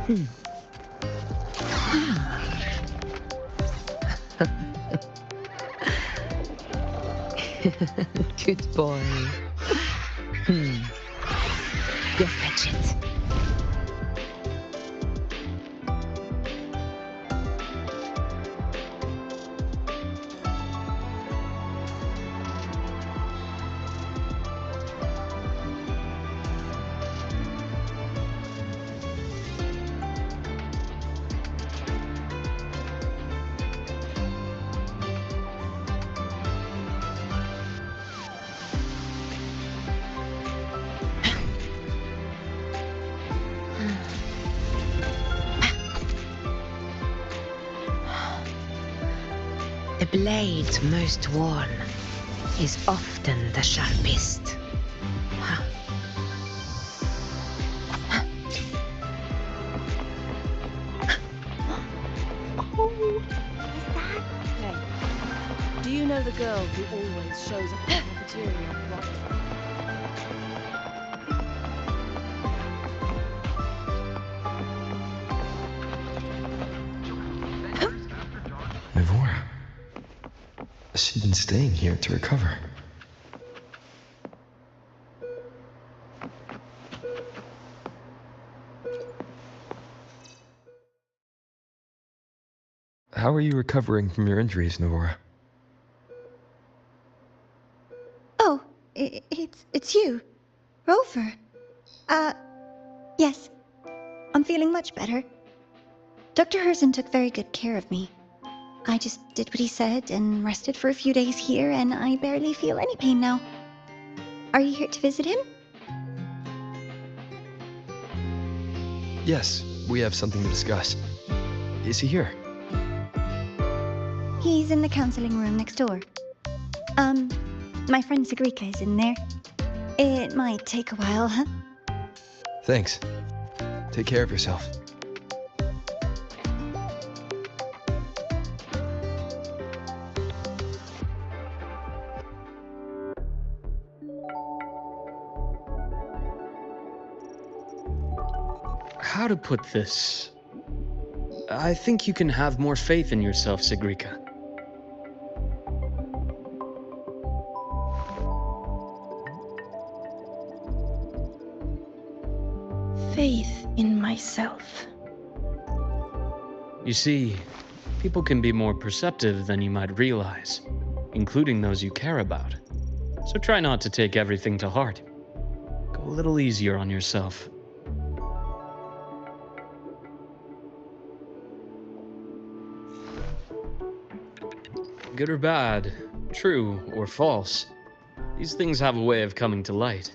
Good boy. Go fetch it. The blade most worn is often the sharpest. Oh, is that? Hey, do you know the girl who always shows up at the cafeteria, right? She's been staying here to recover. How are you recovering from your injuries, Navora? Oh, it's you, Rover. Yes. I'm feeling much better. Dr. Herzen took very good care of me. I just did what he said and rested for a few days here, and I barely feel any pain now. Are you here to visit him? Yes, we have something to discuss. Is he here? He's in the counseling room next door. My friend Segue is in there. It might take a while, huh? Thanks. Take care of yourself. How to put this? I think you can have more faith in yourself, Segue. Faith in myself. You see, people can be more perceptive than you might realize, including those you care about. So try not to take everything to heart. Go a little easier on yourself. Good or bad, true or false, these things have a way of coming to light.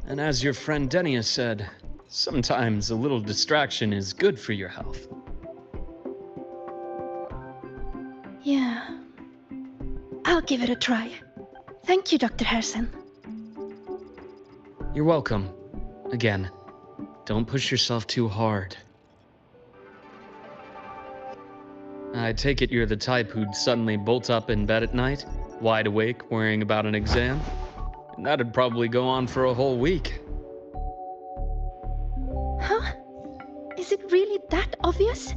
And as your friend Denia said, sometimes a little distraction is good for your health. Yeah. I'll give it a try. Thank you, Dr. Herzen. You're welcome. Again, don't push yourself too hard. I take it you're the type who'd suddenly bolt up in bed at night, wide awake, worrying about an exam? And that'd probably go on for a whole week. Huh? Is it really that obvious?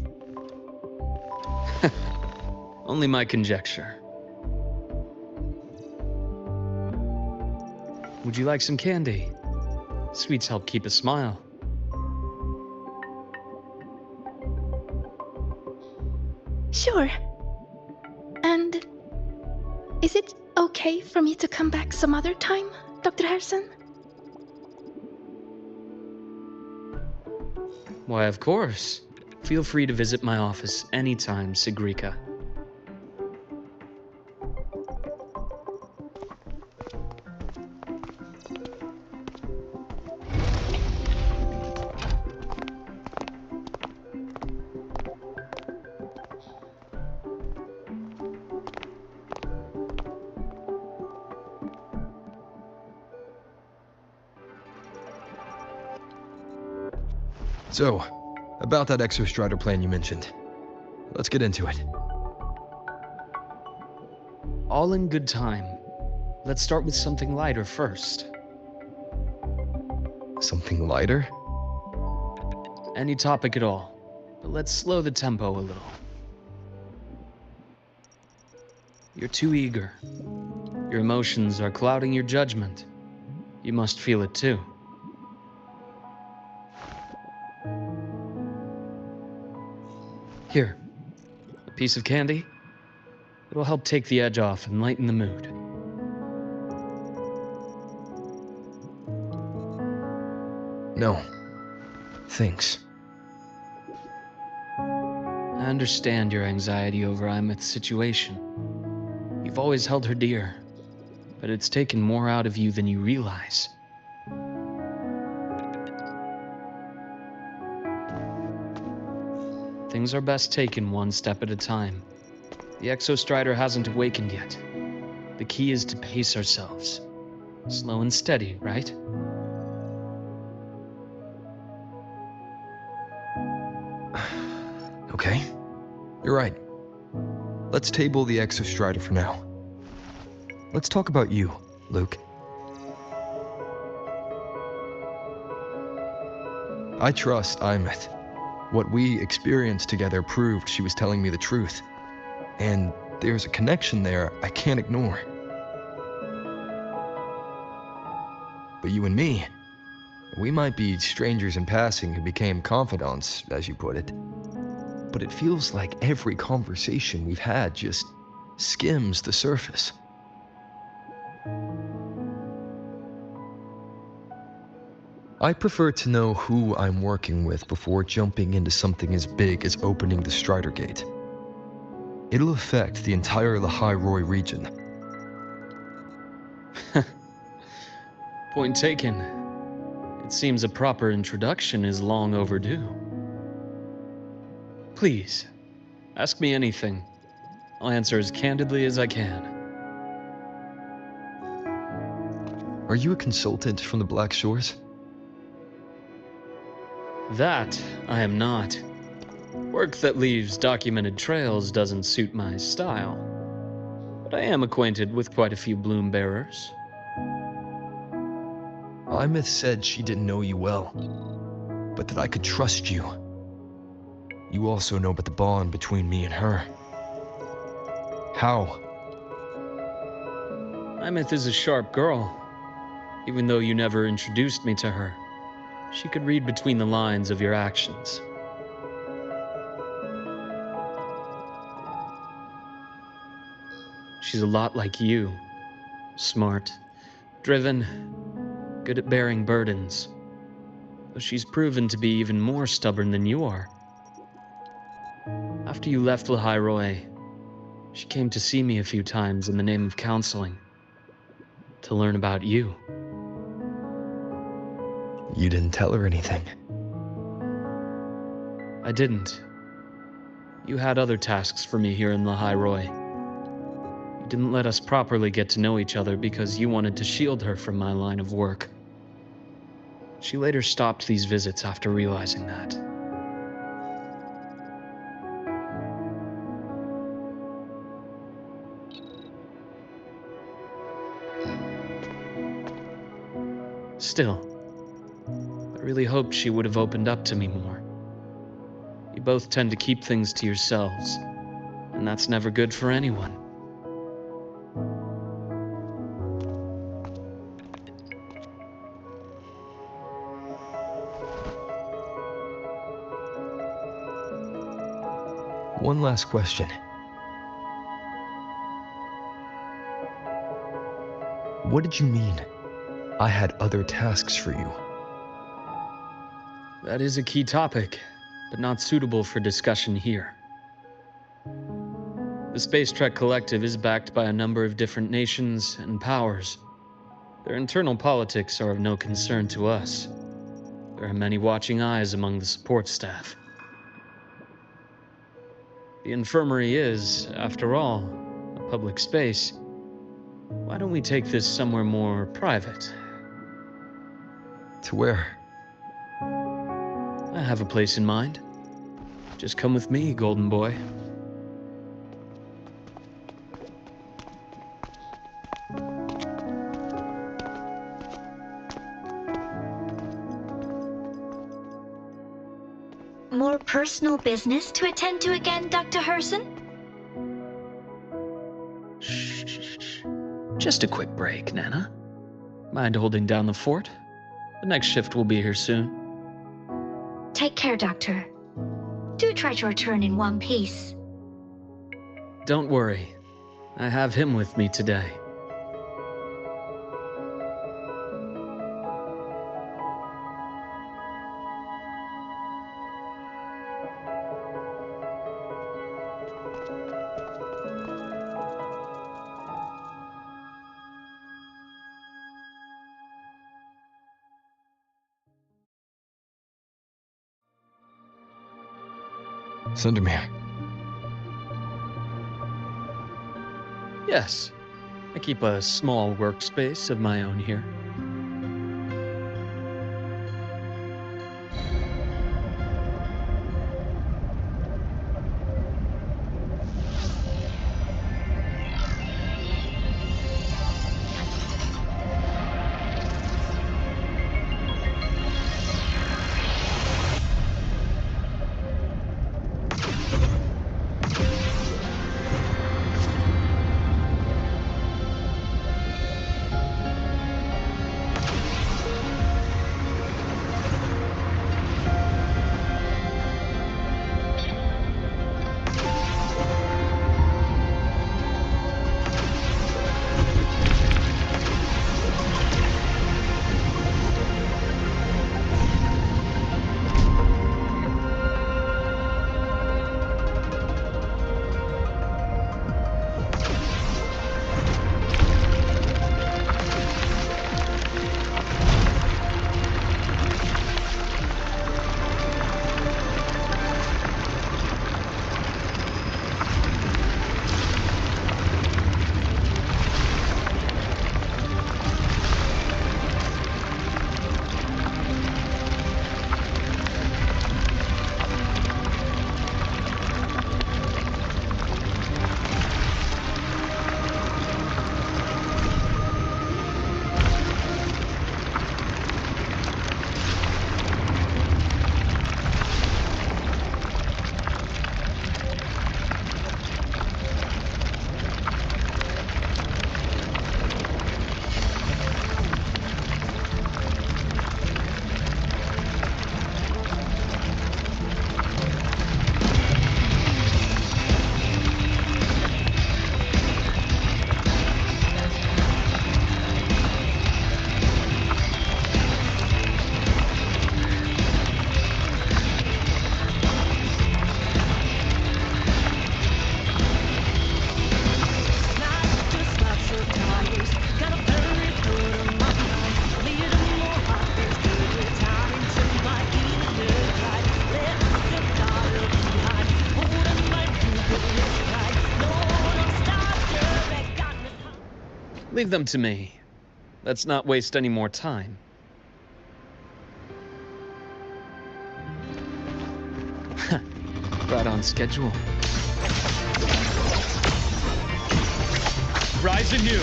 Only my conjecture. Would you like some candy? Sweets help keep a smile. Sure. And is it okay for me to come back some other time, Dr. Herzen? Why, of course. Feel free to visit my office anytime, Segue. So, about that Exostrider plan you mentioned. Let's get into it. All in good time. Let's start with something lighter first. Something lighter? Any topic at all, but let's slow the tempo a little. You're too eager. Your emotions are clouding your judgment. You must feel it too. Here, a piece of candy. It'll help take the edge off and lighten the mood. No. Thanks. I understand your anxiety over Imeth's situation. You've always held her dear, but it's taken more out of you than you realize. Things are best taken one step at a time. The Exostrider hasn't awakened yet. The key is to pace ourselves. Slow and steady, right? Okay. You're right. Let's table the Exostrider for now. Let's talk about you, Luke. I trust Imeth. What we experienced together proved she was telling me the truth. And there's a connection there I can't ignore. But you and me, we might be strangers in passing who became confidants, as you put it. But it feels like every conversation we've had just skims the surface. I prefer to know who I'm working with before jumping into something as big as opening the Strider Gate. It'll affect the entire Lahai region. Point taken. It seems a proper introduction is long overdue. Please, ask me anything. I'll answer as candidly as I can. Are you a consultant from the Black Shores? That I am not. Work that leaves documented trails doesn't suit my style. But I am acquainted with quite a few bloom bearers. Imeth said she didn't know you well, but that I could trust you. You also know about the bond between me and her. How? Imeth is a sharp girl. Even though you never introduced me to her, she could read between the lines of your actions. She's a lot like you. Smart, driven, good at bearing burdens. Though she's proven to be even more stubborn than you are. After you left Lahai, she came to see me a few times in the name of counseling. To learn about you. You didn't tell her anything. I didn't. You had other tasks for me here in Lahai. You didn't let us properly get to know each other because you wanted to shield her from my line of work. She later stopped these visits after realizing that. Still, I really hoped she would have opened up to me more. You both tend to keep things to yourselves, and that's never good for anyone. One last question. What did you mean? I had other tasks for you. That is a key topic, but not suitable for discussion here. The Space Trek Collective is backed by a number of different nations and powers. Their internal politics are of no concern to us. There are many watching eyes among the support staff. The infirmary is, after all, a public space. Why don't we take this somewhere more private? To where? I have a place in mind. Just come with me, golden boy. more personal business to attend to again, Dr. Herson? Shh. Just a quick break, Nana. Mind holding down the fort? The next shift will be here soon. Take care, Doctor. Do try to return in one piece. Don't worry. I have him with me today. Sundermere. Yes. I keep a small workspace of my own here. Leave them to me. Let's not waste any more time. Right on schedule. Rise anew!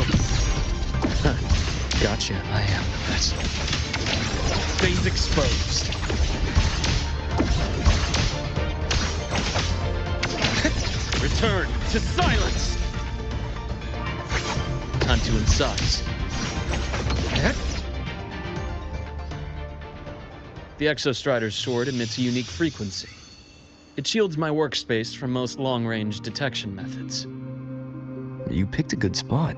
Gotcha, I am the vessel. Phase exposed. Return to silence! Time to incise. The Exostrider's sword emits a unique frequency. It shields my workspace from most long-range detection methods. You picked a good spot.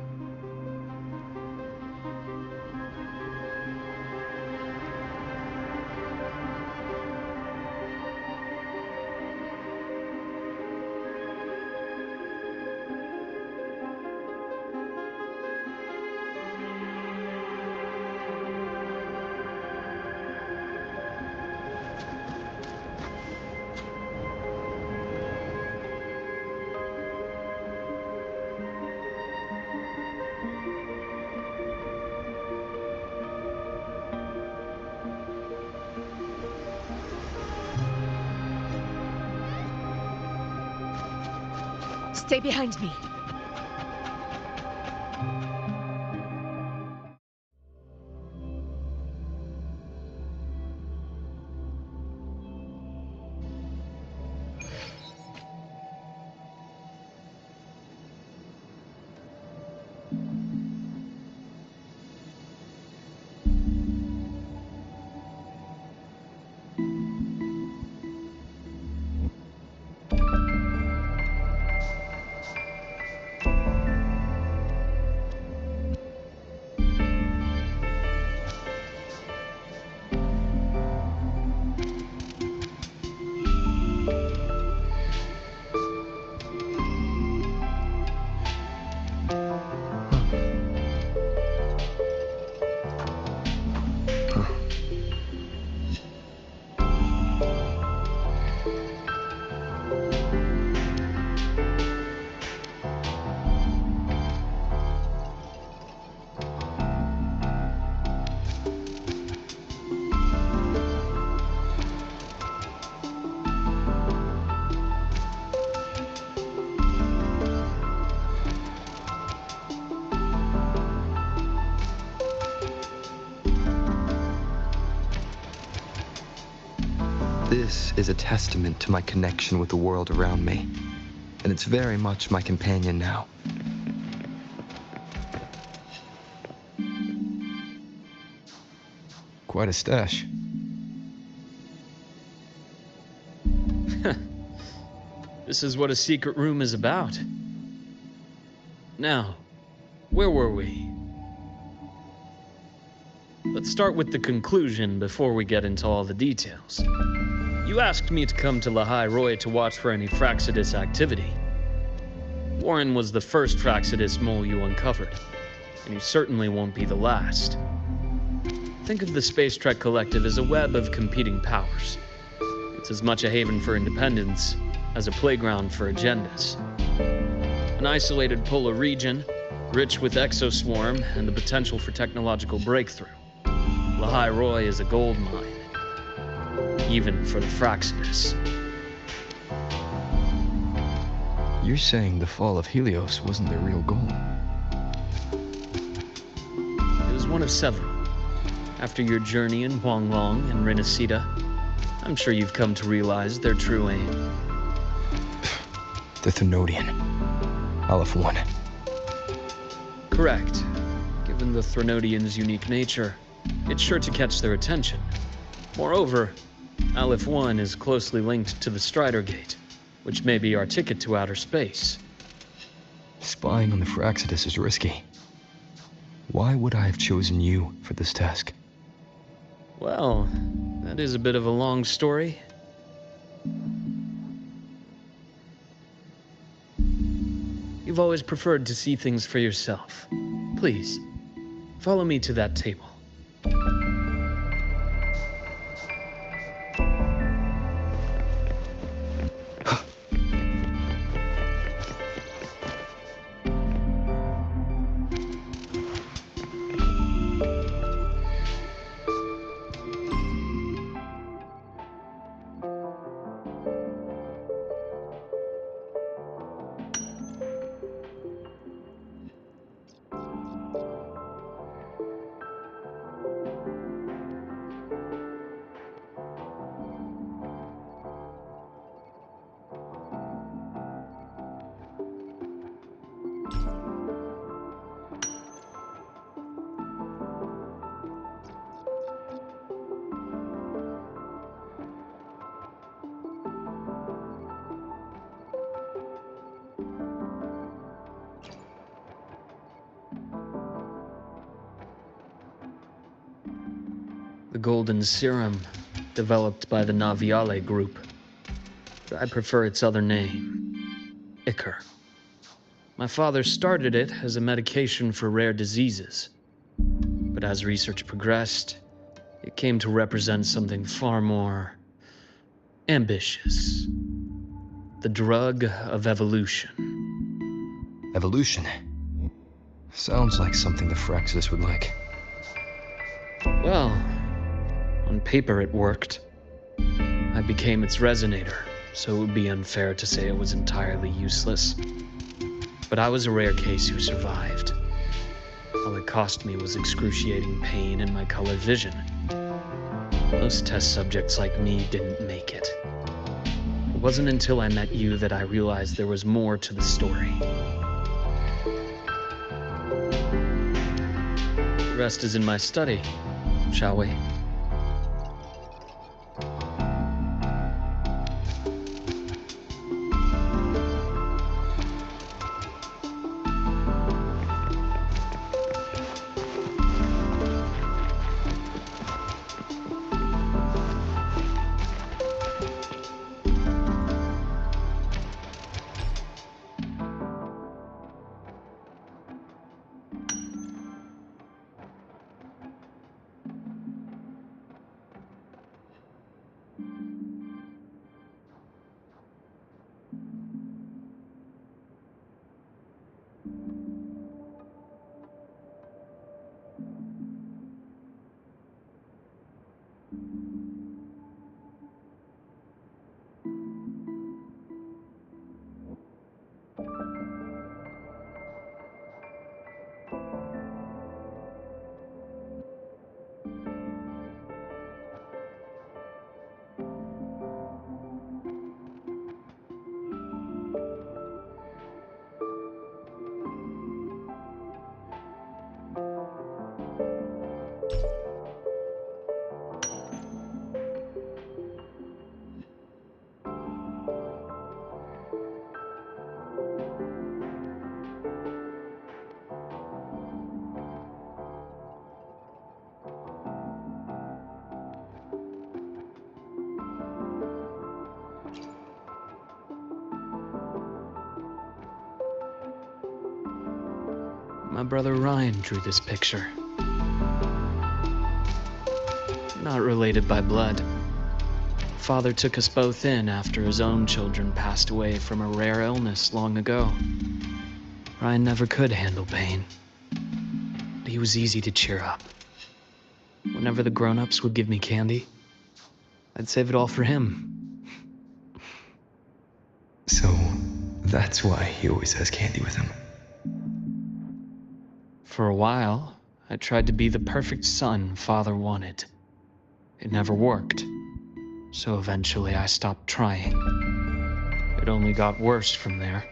Stay behind me. This is a testament to my connection with the world around me, and it's very much my companion now. Quite a stash. This is what a secret room is about. Now, where were we? Let's start with the conclusion before we get into all the details. You asked me to come to Lahai Roy to watch for any Fraxidus activity. Warren was the first Fraxidus mole you uncovered, and you certainly won't be the last. Think of the Space Trek Collective as a web of competing powers. It's as much a haven for independence as a playground for agendas. An isolated polar region, rich with exoswarm and the potential for technological breakthrough. Lahai Roy is a gold mine, even for the Fraxidus. You're saying the fall of Helios wasn't their real goal? It was one of several. After your journey in Huanglong and Renacida, I'm sure you've come to realize their true aim. The Thenodian. Aleph 1. Correct. Given the Thenodian's unique nature, it's sure to catch their attention. Moreover, Aleph 1 is closely linked to the Strider Gate, which may be our ticket to outer space. Spying on the Fraxidus is risky. Why would I have chosen you for this task? Well, that is a bit of a long story. You've always preferred to see things for yourself. Please, follow me to that table. The golden serum, developed by the Naviale group. I prefer its other name, Ichor. My father started it as a medication for rare diseases. But as research progressed, it came to represent something far more ambitious. The drug of evolution. Evolution? Sounds like something the Fraxidus would like. Well, on paper it worked. I became its resonator, so it would be unfair to say it was entirely useless. But I was a rare case who survived. All it cost me was excruciating pain and my colored vision. Most test subjects like me didn't make it. It wasn't until I met you that I realized there was more to the story. The rest is in my study, shall we? my brother Ryan drew this picture. Not related by blood. Father took us both in after his own children passed away from a rare illness long ago. Ryan never could handle pain, but he was easy to cheer up. Whenever the grown-ups would give me candy, I'd save it all for him. So, that's why he always has candy with him. For a while, I tried to be the perfect son Father wanted. It never worked, so eventually I stopped trying. It only got worse from there.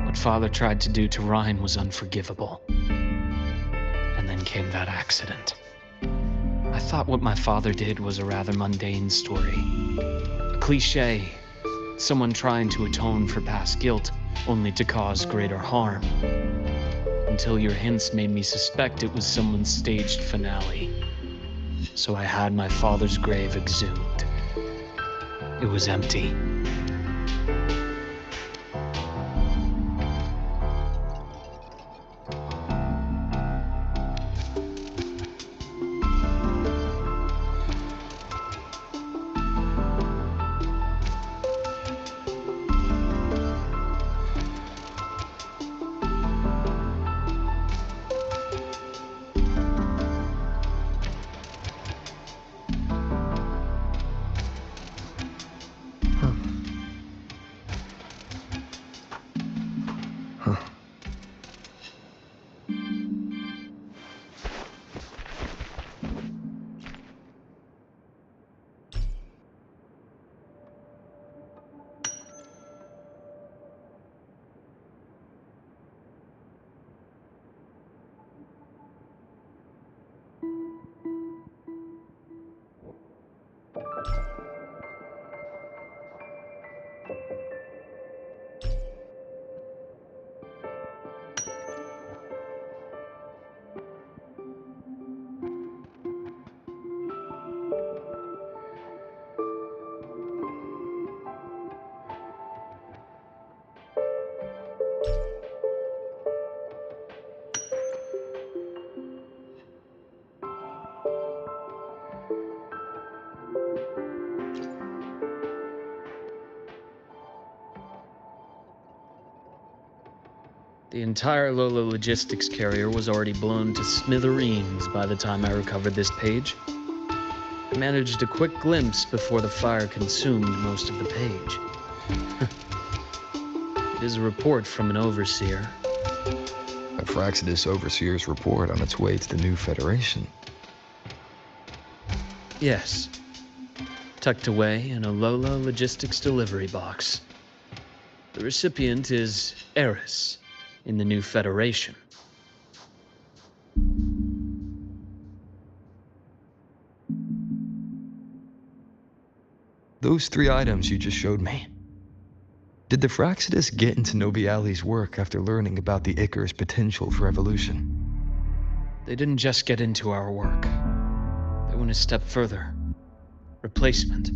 What Father tried to do to Ryan was unforgivable. And then came that accident. I thought what my father did was a rather mundane story. A cliché. Someone trying to atone for past guilt, only to cause greater harm. Until your hints made me suspect it was someone's staged finale. So I had my father's grave exhumed. It was empty. The entire Lola logistics carrier was already blown to smithereens by the time I recovered this page. I managed a quick glimpse before the fire consumed most of the page. It is a report from an overseer. A Fraxidus Overseer's report on its way to the new Federation. Yes. Tucked away in a Lola logistics delivery box. The recipient is Eris in the new Federation. Those 3 items you just showed me. Did the Fraxidus get into Nobiali's work after learning about the Icar's potential for evolution? They didn't just get into our work. They went a step further. Replacement.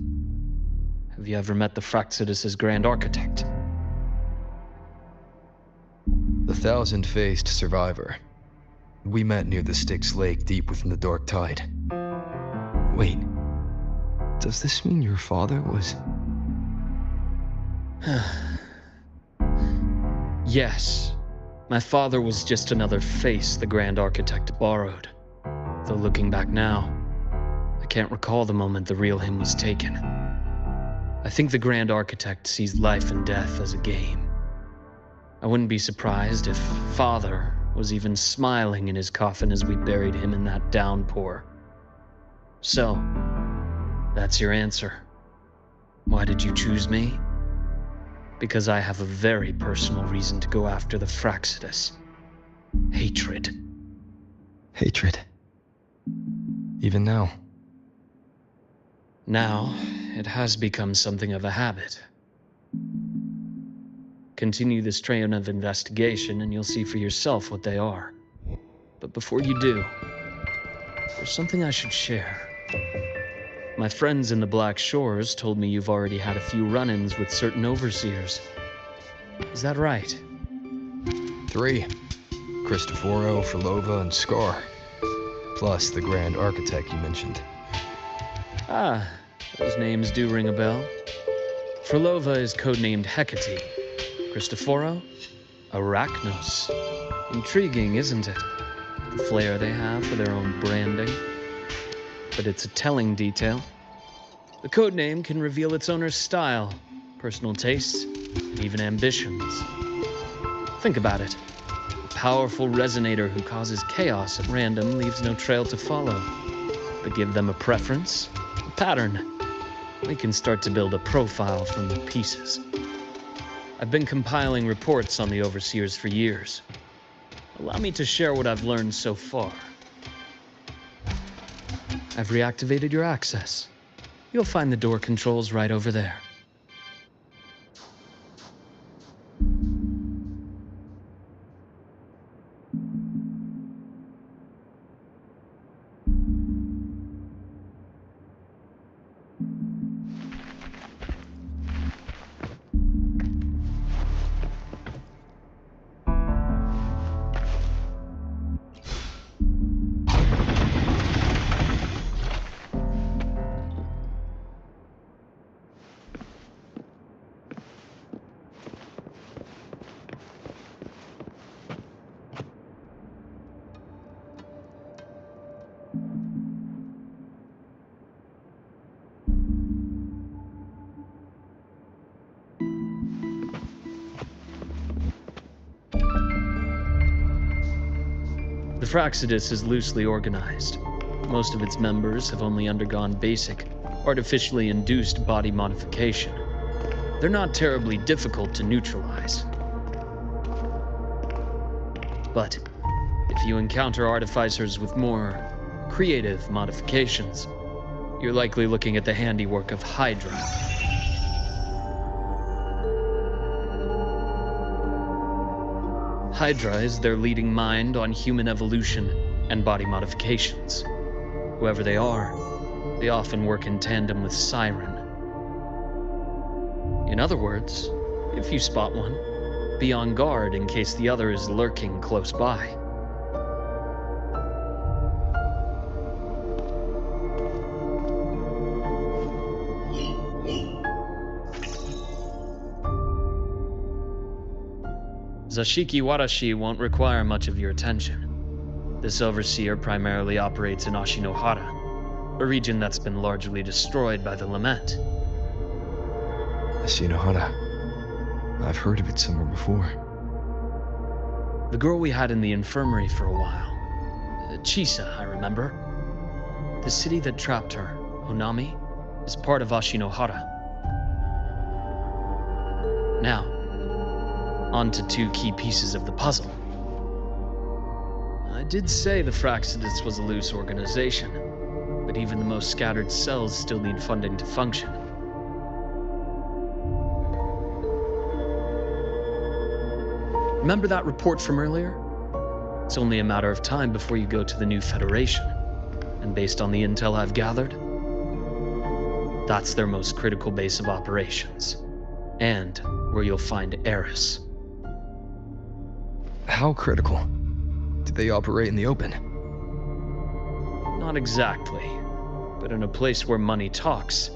Have you ever met the Fraxidus' Grand Architect? The 1,000-faced survivor. We met near the Styx Lake deep within the Dark Tide. Wait. Does this mean your father was... Yes. My father was just another face the Grand Architect borrowed. Though looking back now, I can't recall the moment the real him was taken. I think the Grand Architect sees life and death as a game. I wouldn't be surprised if Father was even smiling in his coffin as we buried him in that downpour. So, that's your answer. Why did you choose me? Because I have a very personal reason to go after the Fraxidus. Hatred. Hatred. Even now. Now, it has become something of a habit. Continue this train of investigation and you'll see for yourself what they are. But before you do, there's something I should share. My friends in the Black Shores told me you've already had a few run-ins with certain overseers. Is that right? 3. Cristoforo, Frolova, and Scar. Plus the Grand Architect you mentioned. Ah, those names do ring a bell. Frolova is codenamed Hecate. Cristoforo? Arachnos. Intriguing, isn't it? The flair they have for their own branding. But it's a telling detail. The codename can reveal its owner's style, personal tastes, and even ambitions. Think about it. A powerful resonator who causes chaos at random leaves no trail to follow. But give them a preference, a pattern. We can start to build a profile from the pieces. I've been compiling reports on the Overseers for years. Allow me to share what I've learned so far. I've reactivated your access. You'll find the door controls right over there. The Fraxidus is loosely organized. Most of its members have only undergone basic, artificially induced body modification. They're not terribly difficult to neutralize. But if you encounter artificers with more creative modifications, you're likely looking at the handiwork of Hydra. Hydra is their leading mind on human evolution and body modifications. Whoever they are, they often work in tandem with Siren. In other words, if you spot one, be on guard in case the other is lurking close by. Zashiki Warashi won't require much of your attention. This overseer primarily operates in Ashinohara, a region that's been largely destroyed by the Lament. Ashinohara. I've heard of it somewhere before. The girl we had in the infirmary for a while. Chisa, I remember. The city that trapped her, Honami, is part of Ashinohara. Now, on to two key pieces of the puzzle. I did say the Fraxidus was a loose organization, but even the most scattered cells still need funding to function. Remember that report from earlier? It's only a matter of time before you go to the new Federation. And based on the intel I've gathered, that's their most critical base of operations. And where you'll find Eris. How critical? Do they operate in the open? Not exactly. But in a place where money talks,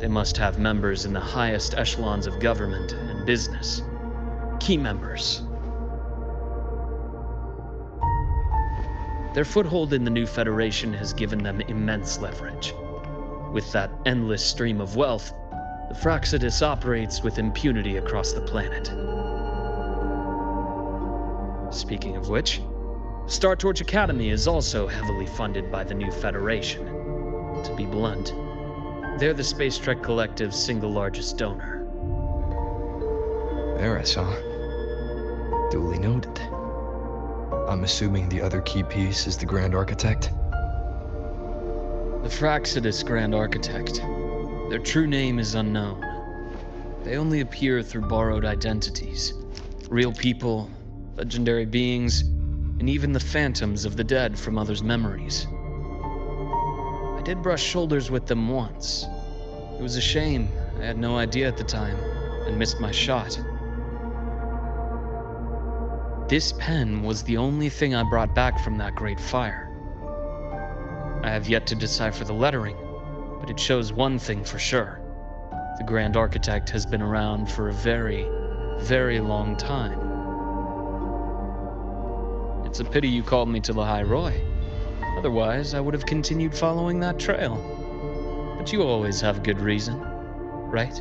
they must have members in the highest echelons of government and business. Key members. Their foothold in the new Federation has given them immense leverage. With that endless stream of wealth, the Fraxidus operates with impunity across the planet. Speaking of which, Star Torch Academy is also heavily funded by the new Federation. To be blunt, they're the Space Trek Collective's single largest donor. Eris, huh? Duly noted. I'm assuming the other key piece is the Grand Architect? The Fraxidus Grand Architect. Their true name is unknown. They only appear through borrowed identities. Real people, legendary beings, and even the phantoms of the dead from others' memories. I did brush shoulders with them once. It was a shame. I had no idea at the time, and missed my shot. This pen was the only thing I brought back from that great fire. I have yet to decipher the lettering, but it shows one thing for sure. The Grand Architect has been around for a very, very long time. It's a pity you called me to Lahai Roy. Otherwise, I would have continued following that trail. But you always have a good reason, right?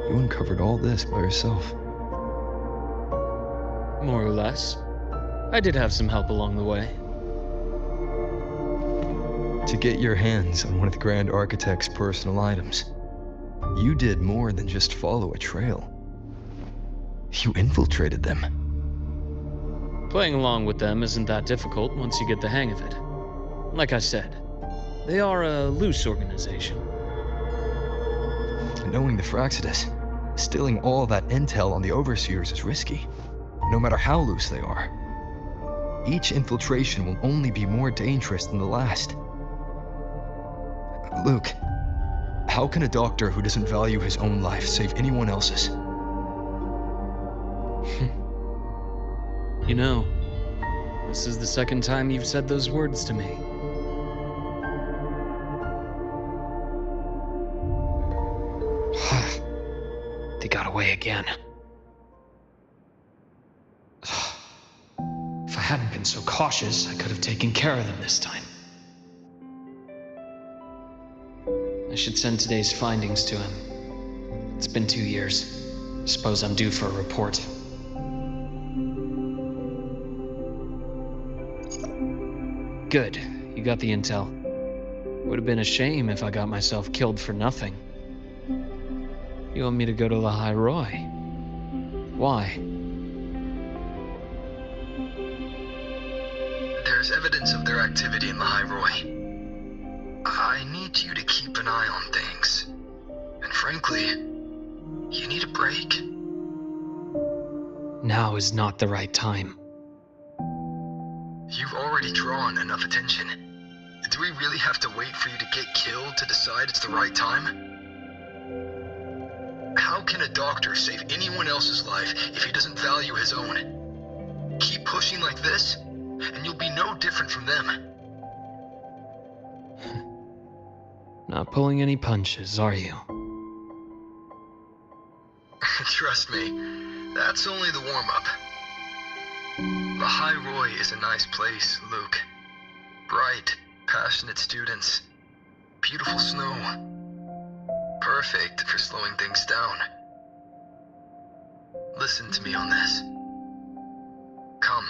You uncovered all this by yourself. More or less. I did have some help along the way. To get your hands on one of the Grand Architect's personal items, you did more than just follow a trail. You infiltrated them. Playing along with them isn't that difficult once you get the hang of it. Like I said, they are a loose organization. Knowing the Fraxidus, stealing all that intel on the Overseers is risky, no matter how loose they are. Each infiltration will only be more dangerous than the last. Luke, how can a doctor who doesn't value his own life save anyone else's? You know, this is the second time you've said those words to me. They got away again. If I hadn't been so cautious, I could have taken care of them this time. I should send today's findings to him. It's been 2 years. Suppose I'm due for a report. Good. You got the intel. Would have been a shame if I got myself killed for nothing. You want me to go to Lahai Roy? Why? There's evidence of their activity in Lahai Roy. I need you to keep an eye on things. And frankly, you need a break. Now is not the right time. You've already drawn enough attention. Do we really have to wait for you to get killed to decide it's the right time? How can a doctor save anyone else's life if he doesn't value his own? Keep pushing like this, and you'll be no different from them. Not pulling any punches, are you? Trust me, that's only the warm-up. Lahai Roy is a nice place, Luke. Bright, passionate students. Beautiful snow. Perfect for slowing things down. Listen to me on this. Come.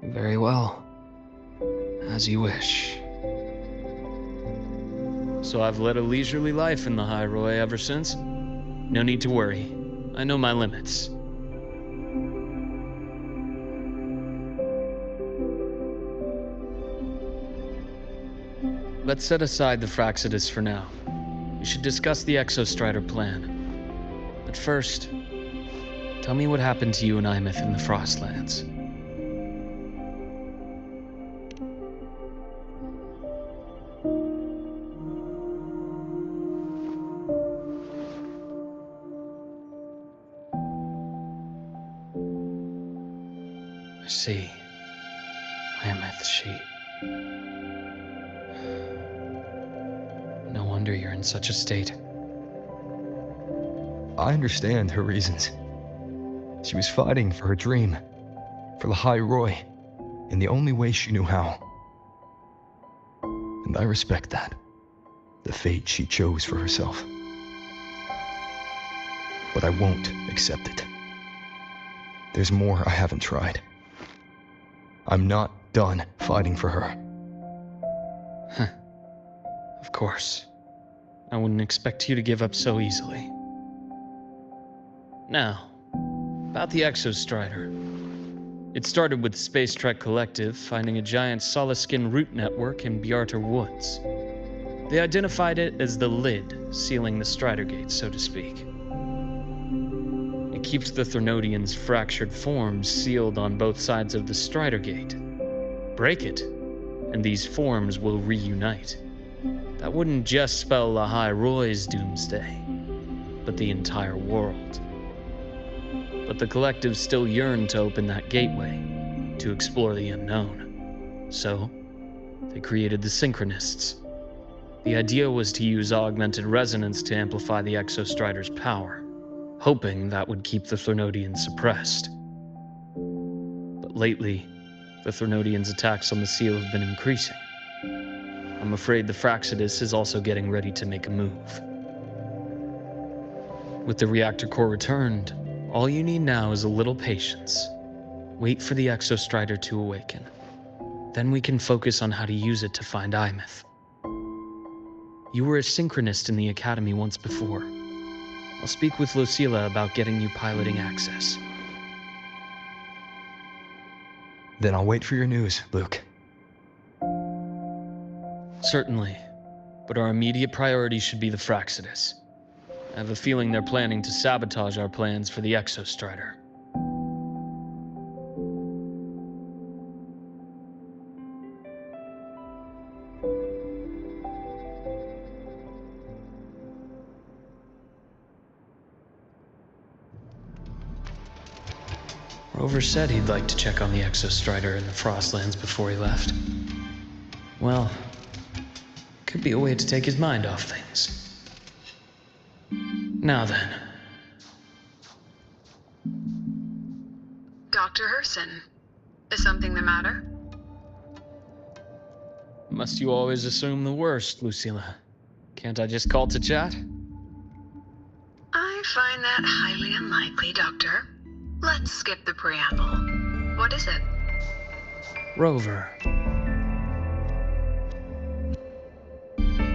Very well. As you wish. So I've led a leisurely life in the High Roy ever since. No need to worry. I know my limits. Let's set aside the Fraxidus for now. We should discuss the Exostrider plan. But first, tell me what happened to you and Imeth in the Frostlands. I see. Imeth, she... No wonder you're in such a state. I understand her reasons. She was fighting for her dream, for Lahai Roy, in the only way she knew how. And I respect that. The fate she chose for herself. But I won't accept it. There's more I haven't tried. I'm not done fighting for her. Huh. Of course. I wouldn't expect you to give up so easily. Now, about the Exostrider. It started with Space Trek Collective finding a giant Solaskin root network in Bjartar Woods. They identified it as the lid, sealing the Strider Gate, so to speak. It keeps the Threnodians' fractured forms sealed on both sides of the Strider Gate. Break it, and these forms will reunite. That wouldn't just spell Lahai Roy's doomsday, but the entire world. But the collective still yearned to open that gateway, to explore the unknown. So, they created the Synchronists. The idea was to use augmented resonance to amplify the Exostrider's power, hoping that would keep the Threnodians suppressed. But lately, the Threnodians' attacks on the seal have been increasing. I'm afraid the Fraxidus is also getting ready to make a move. With the reactor core returned, all you need now is a little patience. Wait for the Exostrider to awaken. Then we can focus on how to use it to find Imeth. You were a synchronist in the Academy once before. I'll speak with Lucilla about getting you piloting access. Then I'll wait for your news, Luke. Certainly, but our immediate priority should be the Fraxidus. I have a feeling they're planning to sabotage our plans for the Exostrider. Rover said he'd like to check on the Exostrider in the Frostlands before he left. Well, could be a way to take his mind off things. Now then. Dr. Herson, is something the matter? Must you always assume the worst, Lucilla? Can't I just call to chat? I find that highly unlikely, Doctor. Let's skip the preamble. What is it? Rover.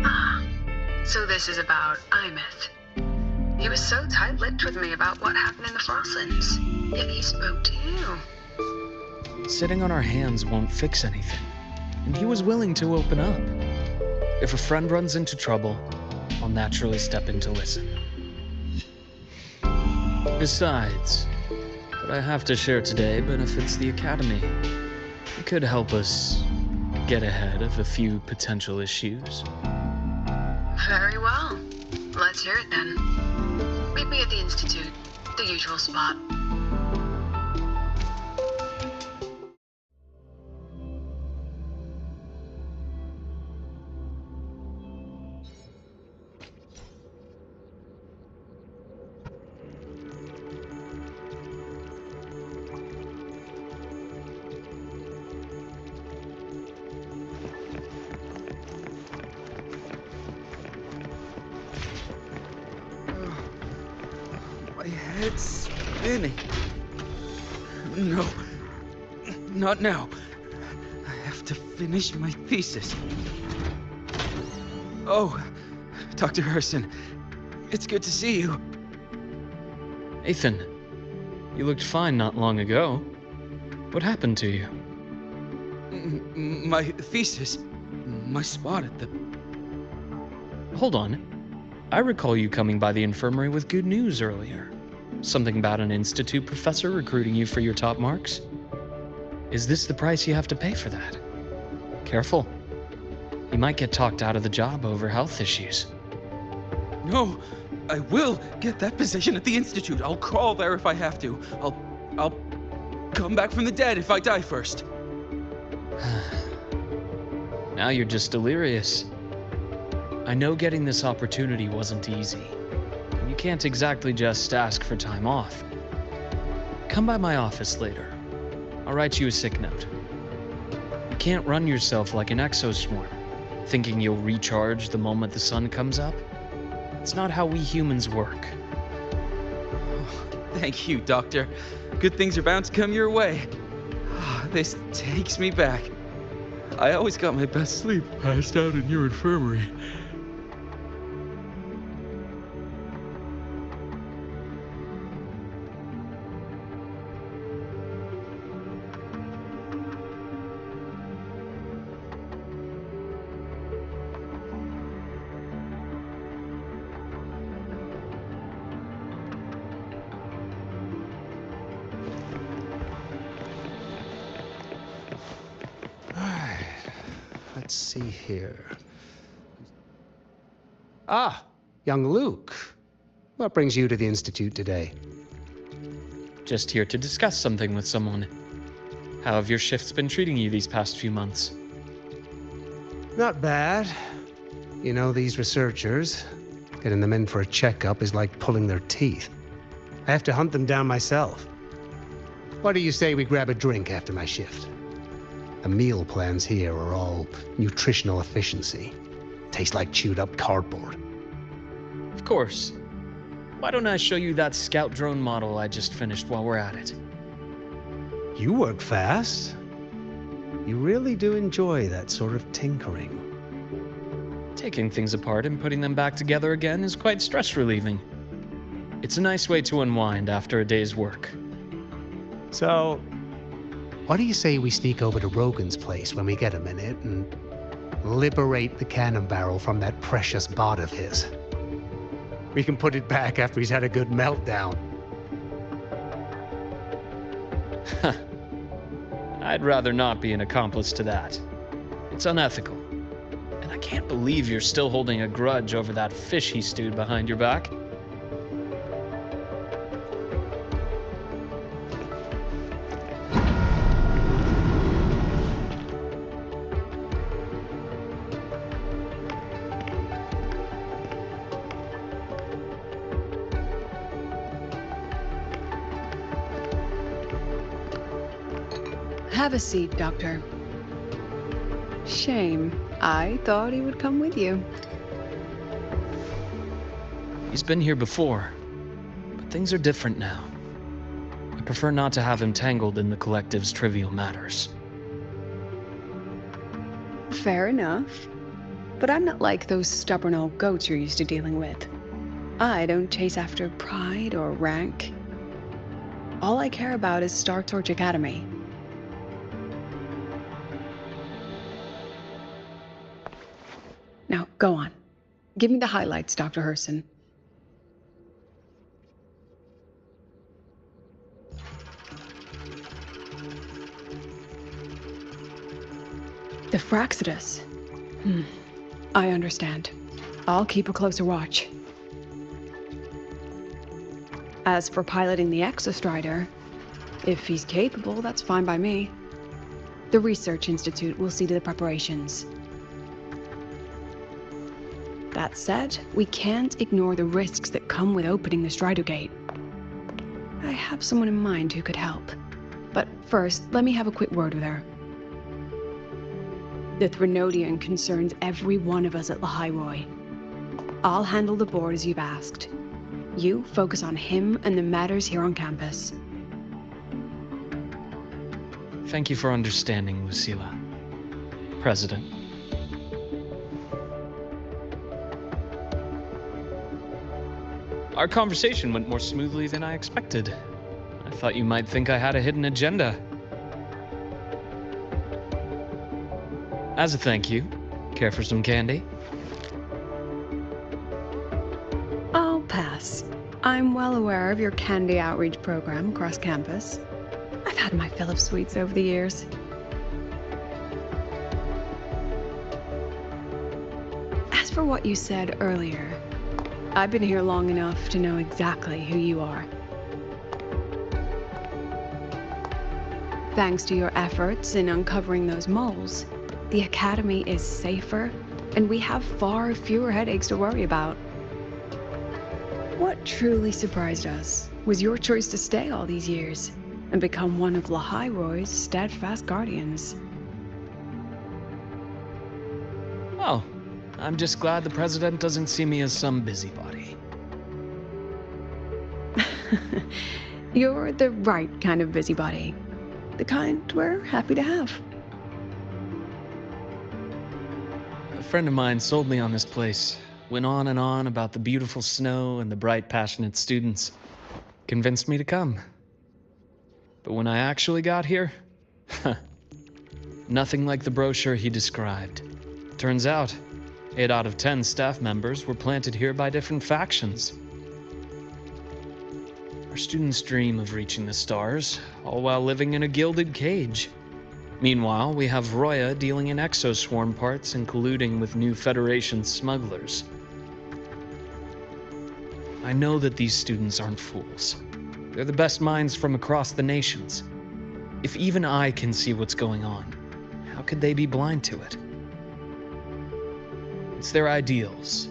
Ah, so this is about Imeth. He was so tight-lipped with me about what happened in the Frostlands, yet he spoke to you. Sitting on our hands won't fix anything, and he was willing to open up. If a friend runs into trouble, I'll naturally step in to listen. Besides, what I have to share today benefits the Academy. It could help us get ahead of a few potential issues. Very well. Let's hear it then. Meet me at the Institute, the usual spot. My head's spinning. No, not now. I have to finish my thesis. Oh, Dr. Herson, it's good to see you. Ethan, you looked fine not long ago. What happened to you? My thesis, my spot at the... Hold on. I recall you coming by the infirmary with good news earlier. Something about an institute professor recruiting you for your top marks? Is this the price you have to pay for that? Careful. You might get talked out of the job over health issues. No, I will get that position at the institute. I'll crawl there if I have to. I'll come back from the dead if I die first. Now you're just delirious. I know getting this opportunity wasn't easy. You can't exactly just ask for time off. Come by my office later. I'll write you a sick note. You can't run yourself like an exoswarm, thinking you'll recharge the moment the sun comes up. It's not how we humans work. Oh, thank you, Doctor. Good things are bound to come your way. This takes me back. I always got my best sleep passed out in your infirmary. Let's see here. Ah, young Luke. What brings you to the Institute today? Just here to discuss something with someone. How have your shifts been treating you these past few months? Not bad. You know, these researchers, getting them in for a checkup is like pulling their teeth. I have to hunt them down myself. What do you say we grab a drink after my shift? The meal plans here are all nutritional efficiency. Taste like chewed up cardboard. Of course. Why don't I show you that scout drone model I just finished while we're at it? You work fast. You really do enjoy that sort of tinkering. Taking things apart and putting them back together again is quite stress relieving. It's a nice way to unwind after a day's work. So, what do you say we sneak over to Rogan's place when we get a minute and liberate the cannon barrel from that precious bot of his? We can put it back after he's had a good meltdown. I'd rather not be an accomplice to that. It's unethical. And I can't believe you're still holding a grudge over that fish he stewed behind your back. Have a seat, Doctor. Shame. I thought he would come with you. He's been here before, but things are different now. I prefer not to have him tangled in the collective's trivial matters. Fair enough. But I'm not like those stubborn old goats you're used to dealing with. I don't chase after pride or rank. All I care about is Star Torch Academy. Now, go on. Give me the highlights, Dr. Herson. The Fraxidus. I understand. I'll keep a closer watch. As for piloting the Exostrider, if he's capable, that's fine by me. The Research Institute will see to the preparations. That said, we can't ignore the risks that come with opening the Strider Gate. I have someone in mind who could help. But first, let me have a quick word with her. The Threnodian concerns every one of us at Lahai Roy. I'll handle the board as you've asked. You focus on him and the matters here on campus. Thank you for understanding, Lucilla. President. Our conversation went more smoothly than I expected. I thought you might think I had a hidden agenda. As a thank you, care for some candy? I'll pass. I'm well aware of your candy outreach program across campus. I've had my fill of sweets over the years. As for what you said earlier, I've been here long enough to know exactly who you are. Thanks to your efforts in uncovering those moles, the Academy is safer, and we have far fewer headaches to worry about. What truly surprised us was your choice to stay all these years and become one of Lahai Roy's steadfast guardians. Well, I'm just glad the President doesn't see me as some busybody. You're the right kind of busybody. The kind we're happy to have. A friend of mine sold me on this place. Went on and on about the beautiful snow and the bright, passionate students. Convinced me to come. But when I actually got here, nothing like the brochure he described. Turns out, 8 out of 10 staff members were planted here by different factions. Our students dream of reaching the stars, all while living in a gilded cage. Meanwhile, we have Roya dealing in exoswarm parts and colluding with new Federation smugglers. I know that these students aren't fools. They're the best minds from across the nations. If even I can see what's going on, how could they be blind to it? It's their ideals,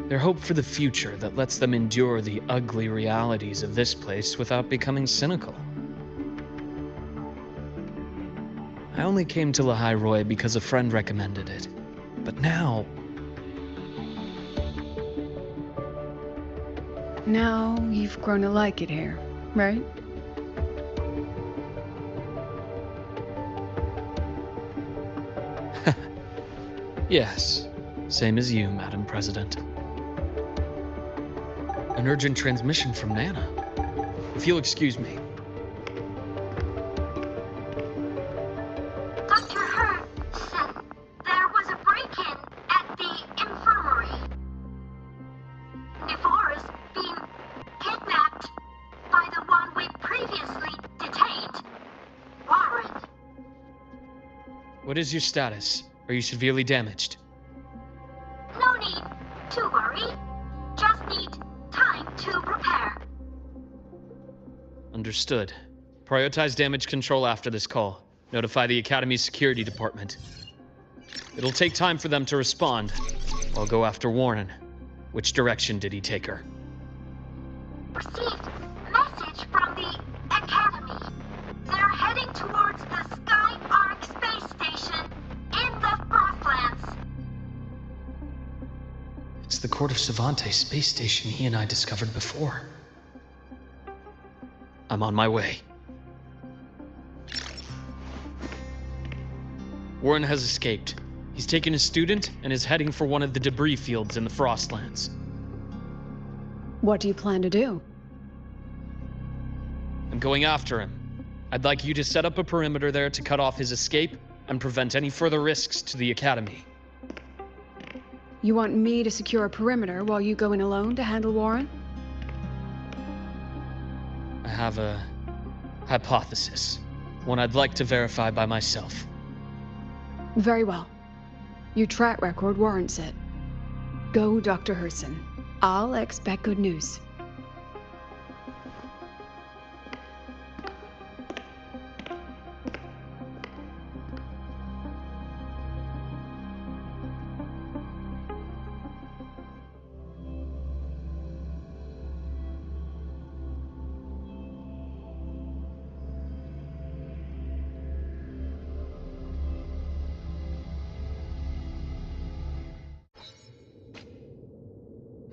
their hope for the future that lets them endure the ugly realities of this place without becoming cynical. I only came to Lahai Roy because a friend recommended it. But now... Now you've grown to like it here, right? Yes, same as you, Madam President. An urgent transmission from Nana. If you'll excuse me. Dr. Hurd said there was a break-in at the infirmary. Nevora's being kidnapped by the one we previously detained, Warren. What is your status? Are you severely damaged? No need to worry. Just need time to repair. Understood. Prioritize damage control after this call. Notify the Academy's security department. It'll take time for them to respond. I'll go after Warren. Which direction did he take her? Received message from the Academy. They're heading towards the Sky Arc space station in the Frostlands. It's the Court of Savante space station he and I discovered before. I'm on my way. Warren has escaped. He's taken a student and is heading for one of the debris fields in the Frostlands. What do you plan to do? I'm going after him. I'd like you to set up a perimeter there to cut off his escape and prevent any further risks to the Academy. You want me to secure a perimeter while you go in alone to handle Warren? I have a hypothesis. One I'd like to verify by myself. Very well. Your track record warrants it. Go, Dr. Herson. I'll expect good news.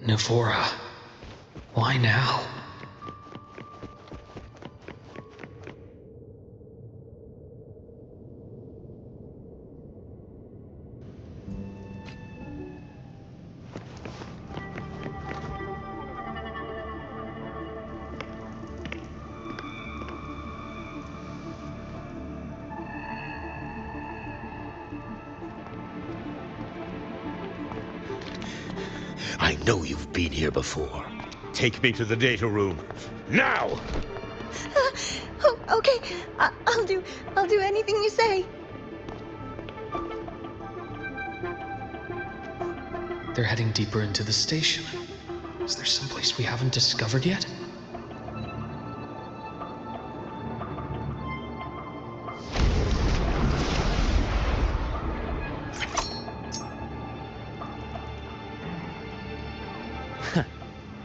Nevora. Why now? I know you've been here before. Take me to the data room. Now! Oh, okay. I'll do anything you say. They're heading deeper into the station. Is there someplace we haven't discovered yet?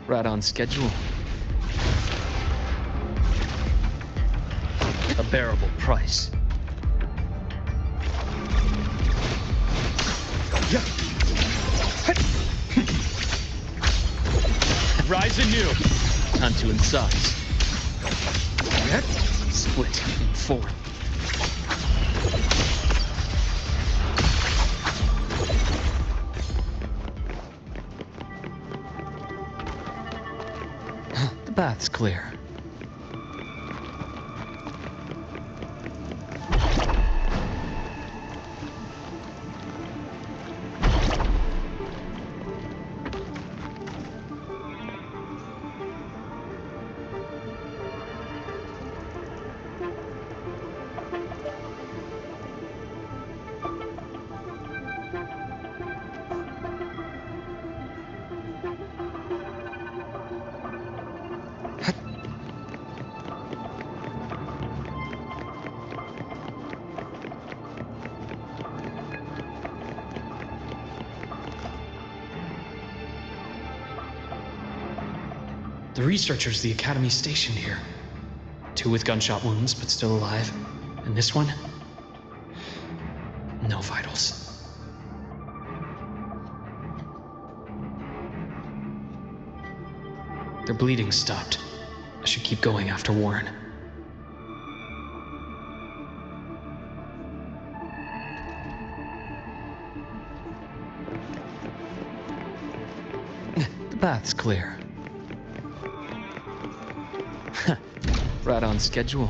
Right on schedule. A bearable price. Rise anew. Time to incise. Split in four. The path's clear. The researchers the Academy stationed here. 2 with gunshot wounds, but still alive. And this one? No vitals. Their bleeding stopped. I should keep going after Warren. The path's clear. Right on schedule.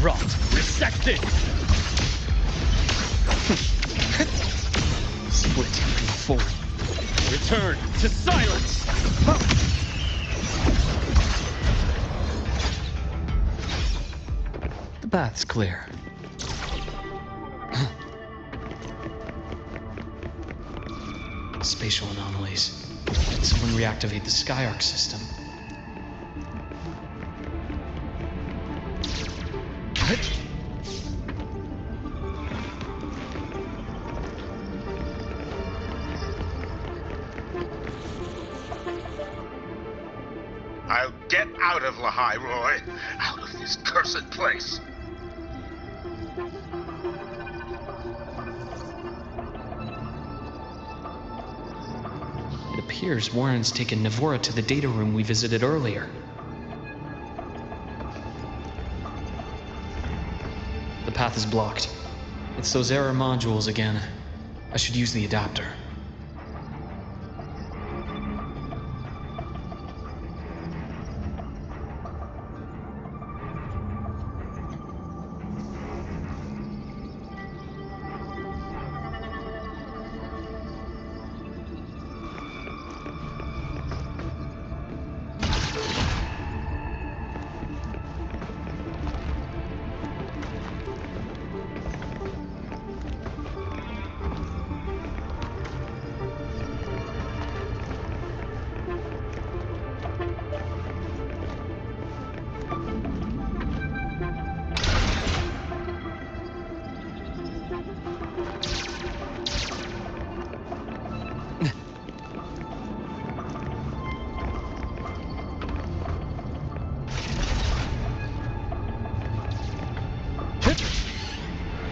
Rot! Resected! Split in 4. Return to silence! The path's clear. Spatial anomalies. Did someone reactivate the Skyarc system? I'll get out of Lahai, Roy. Out of this cursed place. It appears Warren's taken Navora to the data room we visited earlier. The path is blocked. It's those error modules again. I should use the adapter.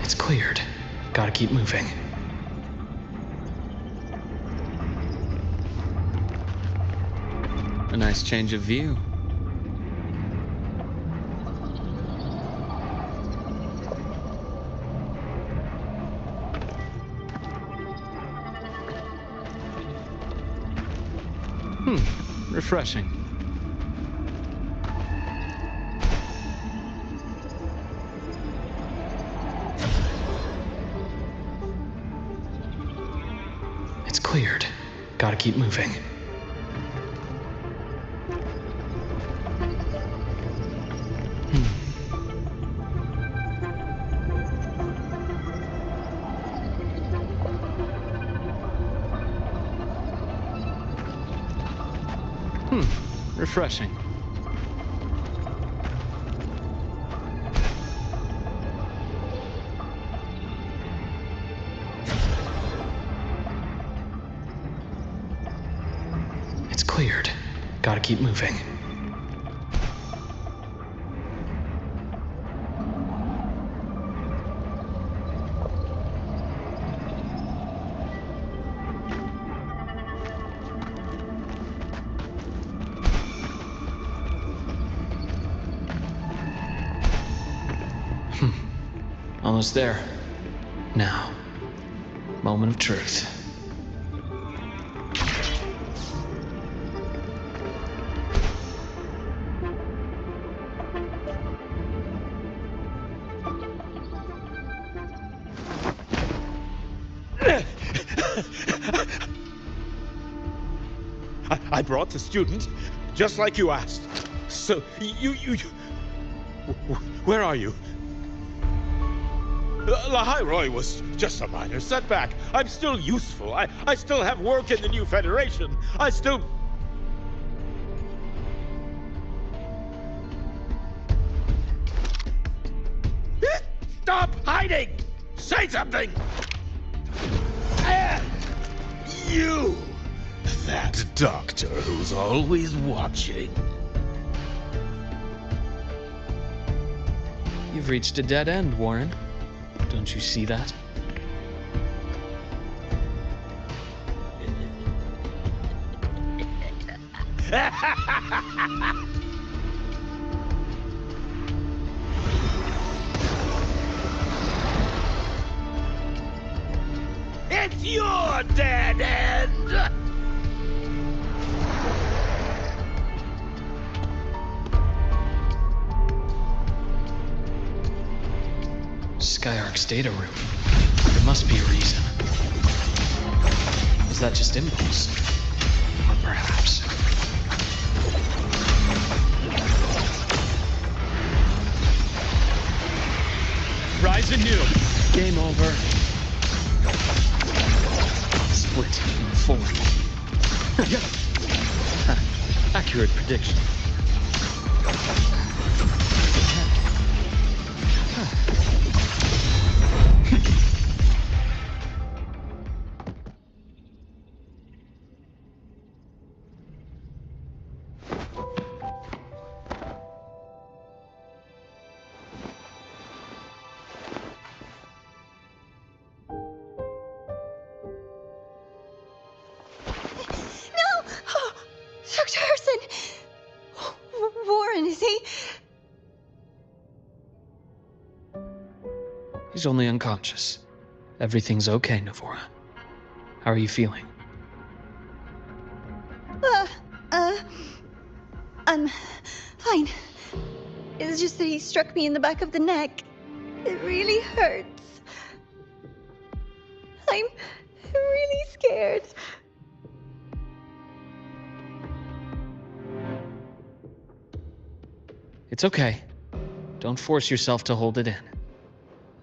It's cleared. Gotta keep moving. A nice change of view. Refreshing. It's cleared. Gotta keep moving. Refreshing. It's cleared. Gotta keep moving. Almost there. Now, moment of truth. I brought the student, just like you asked. So, you... Where are you? Lahai Roy was just a minor setback. I'm still useful. I still have work in the new Federation. I still... Stop hiding! Say something! You! That doctor who's always watching. You've reached a dead end, Warren. Don't you see that? It's your dead end! Skyark's data room. There must be a reason. Was that just impulse? Or perhaps... Rise anew. Game over. Split. Forward. Accurate prediction. Dr. Herson! Warren, is he? He's only unconscious. Everything's okay, Navora. How are you feeling? I'm fine. It's just that he struck me in the back of the neck. It really hurts. I'm really scared. It's okay. Don't force yourself to hold it in.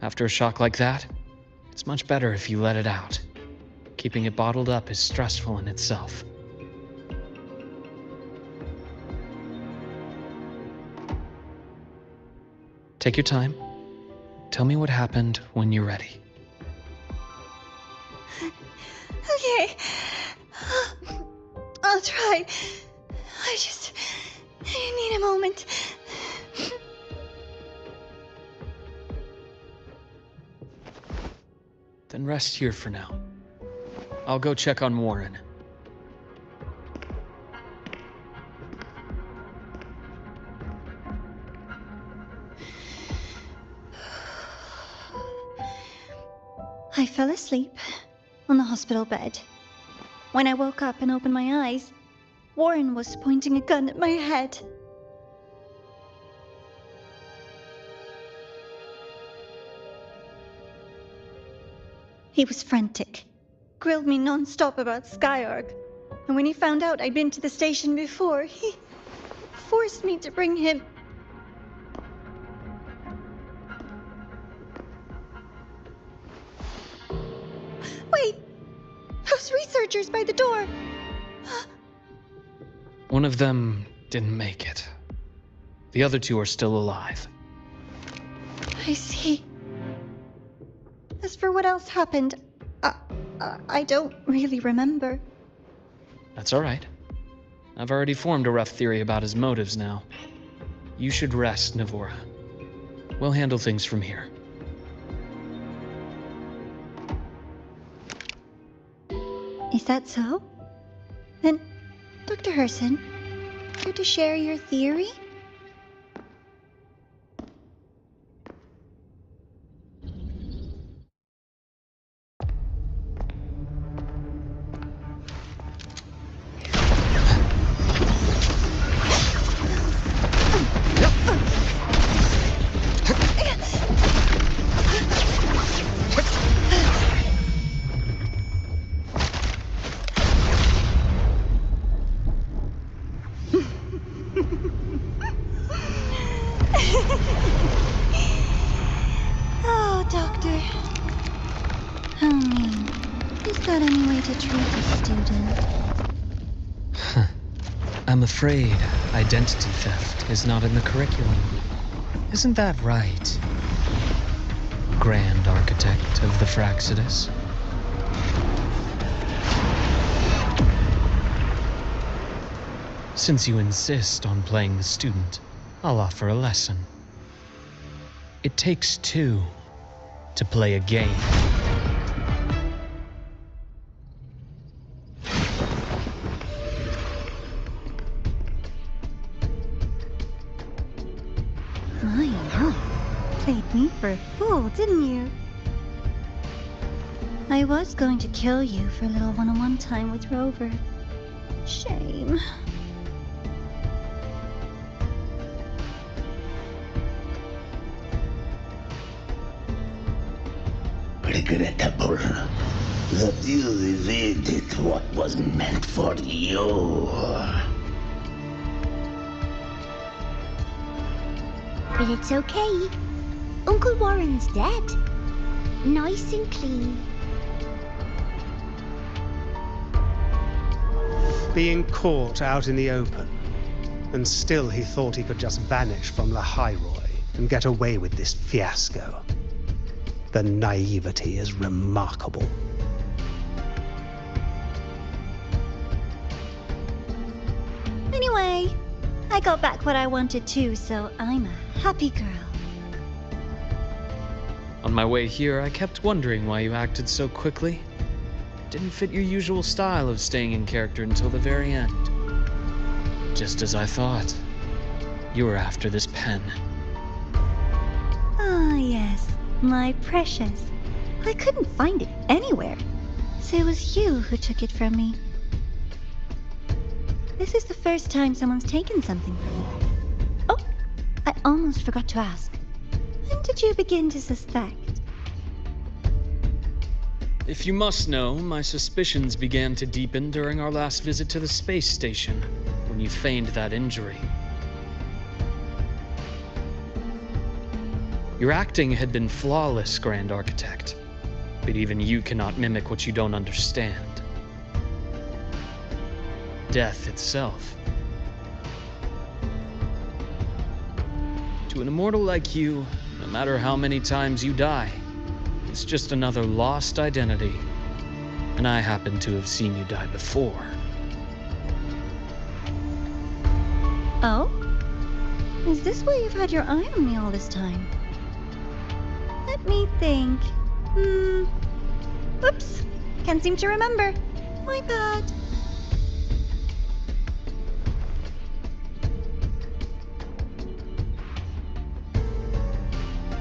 After a shock like that, it's much better if you let it out. Keeping it bottled up is stressful in itself. Take your time. Tell me what happened when you're ready. Okay. I'll try. I need a moment. Then rest here for now. I'll go check on Warren. I fell asleep on the hospital bed. When I woke up and opened my eyes, Warren was pointing a gun at my head. He was frantic, grilled me non-stop about Skyark, and when he found out I'd been to the station before, he forced me to bring him. Wait! Those researchers by the door! One of them didn't make it. The other two are still alive. I see. As for what else happened, I don't really remember. That's all right. I've already formed a rough theory about his motives now. You should rest, Navora. We'll handle things from here. Is that so? Then, Dr. Herson, care to share your theory? Oh, Doctor. How mean. Is that any way to treat a student? I'm afraid identity theft is not in the curriculum. Isn't that right, Grand Architect of the Fraxidus? Since you insist on playing the student, I'll offer a lesson. It takes two to play a game. Played me for a fool, didn't you? I was going to kill you for a little one-on-one time with Rover. Shame. Regrettable that you evaded what was meant for you. But it's okay. Uncle Warren's dead. Nice and clean. Being caught out in the open, and still he thought he could just vanish from Lahai and get away with this fiasco. The naivety is remarkable. Anyway, I got back what I wanted too, so I'm a happy girl. On my way here, I kept wondering why you acted so quickly. Didn't fit your usual style of staying in character until the very end. Just as I thought. You were after this pen. Ah, yes, my precious. I couldn't find it anywhere, so it was you who took it from me. This is the first time someone's taken something from me. Oh, I almost forgot to ask. When did you begin to suspect? If you must know, my suspicions began to deepen during our last visit to the space station, when you feigned that injury. Your acting had been flawless, Grand Architect, but even you cannot mimic what you don't understand. Death itself. To an immortal like you, no matter how many times you die, it's just another lost identity. And I happen to have seen you die before. Oh? Is this why you've had your eye on me all this time? Let me think. Oops. Can't seem to remember. My bad.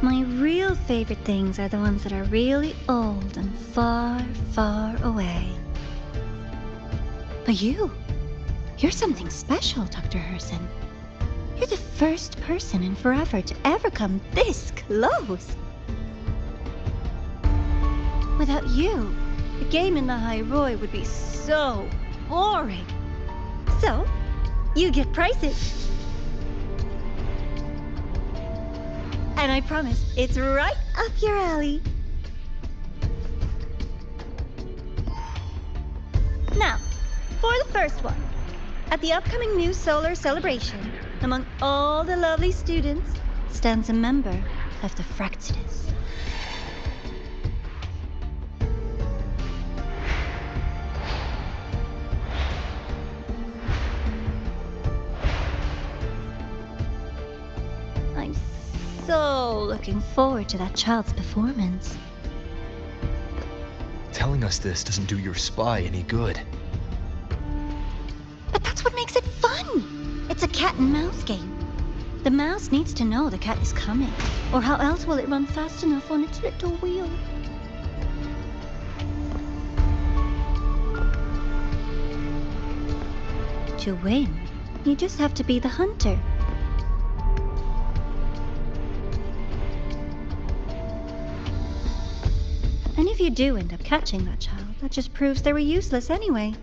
My real favorite things are the ones that are really old and far, far away. But you're something special, Dr. Herson. You're the first person in forever to ever come this close. Without you, the game in Lahai would be so boring. So, you get prizes. And I promise, it's right up your alley. Now, for the first one. At the upcoming new solar celebration, among all the lovely students, stands a member of the Fractidus. I'm so looking forward to that child's performance. Telling us this doesn't do your spy any good. But that's what makes it fun! It's a cat and mouse game. The mouse needs to know the cat is coming, or how else will it run fast enough on its little wheel? To win, you just have to be the hunter. And if you do end up catching that child, that just proves they were useless anyway.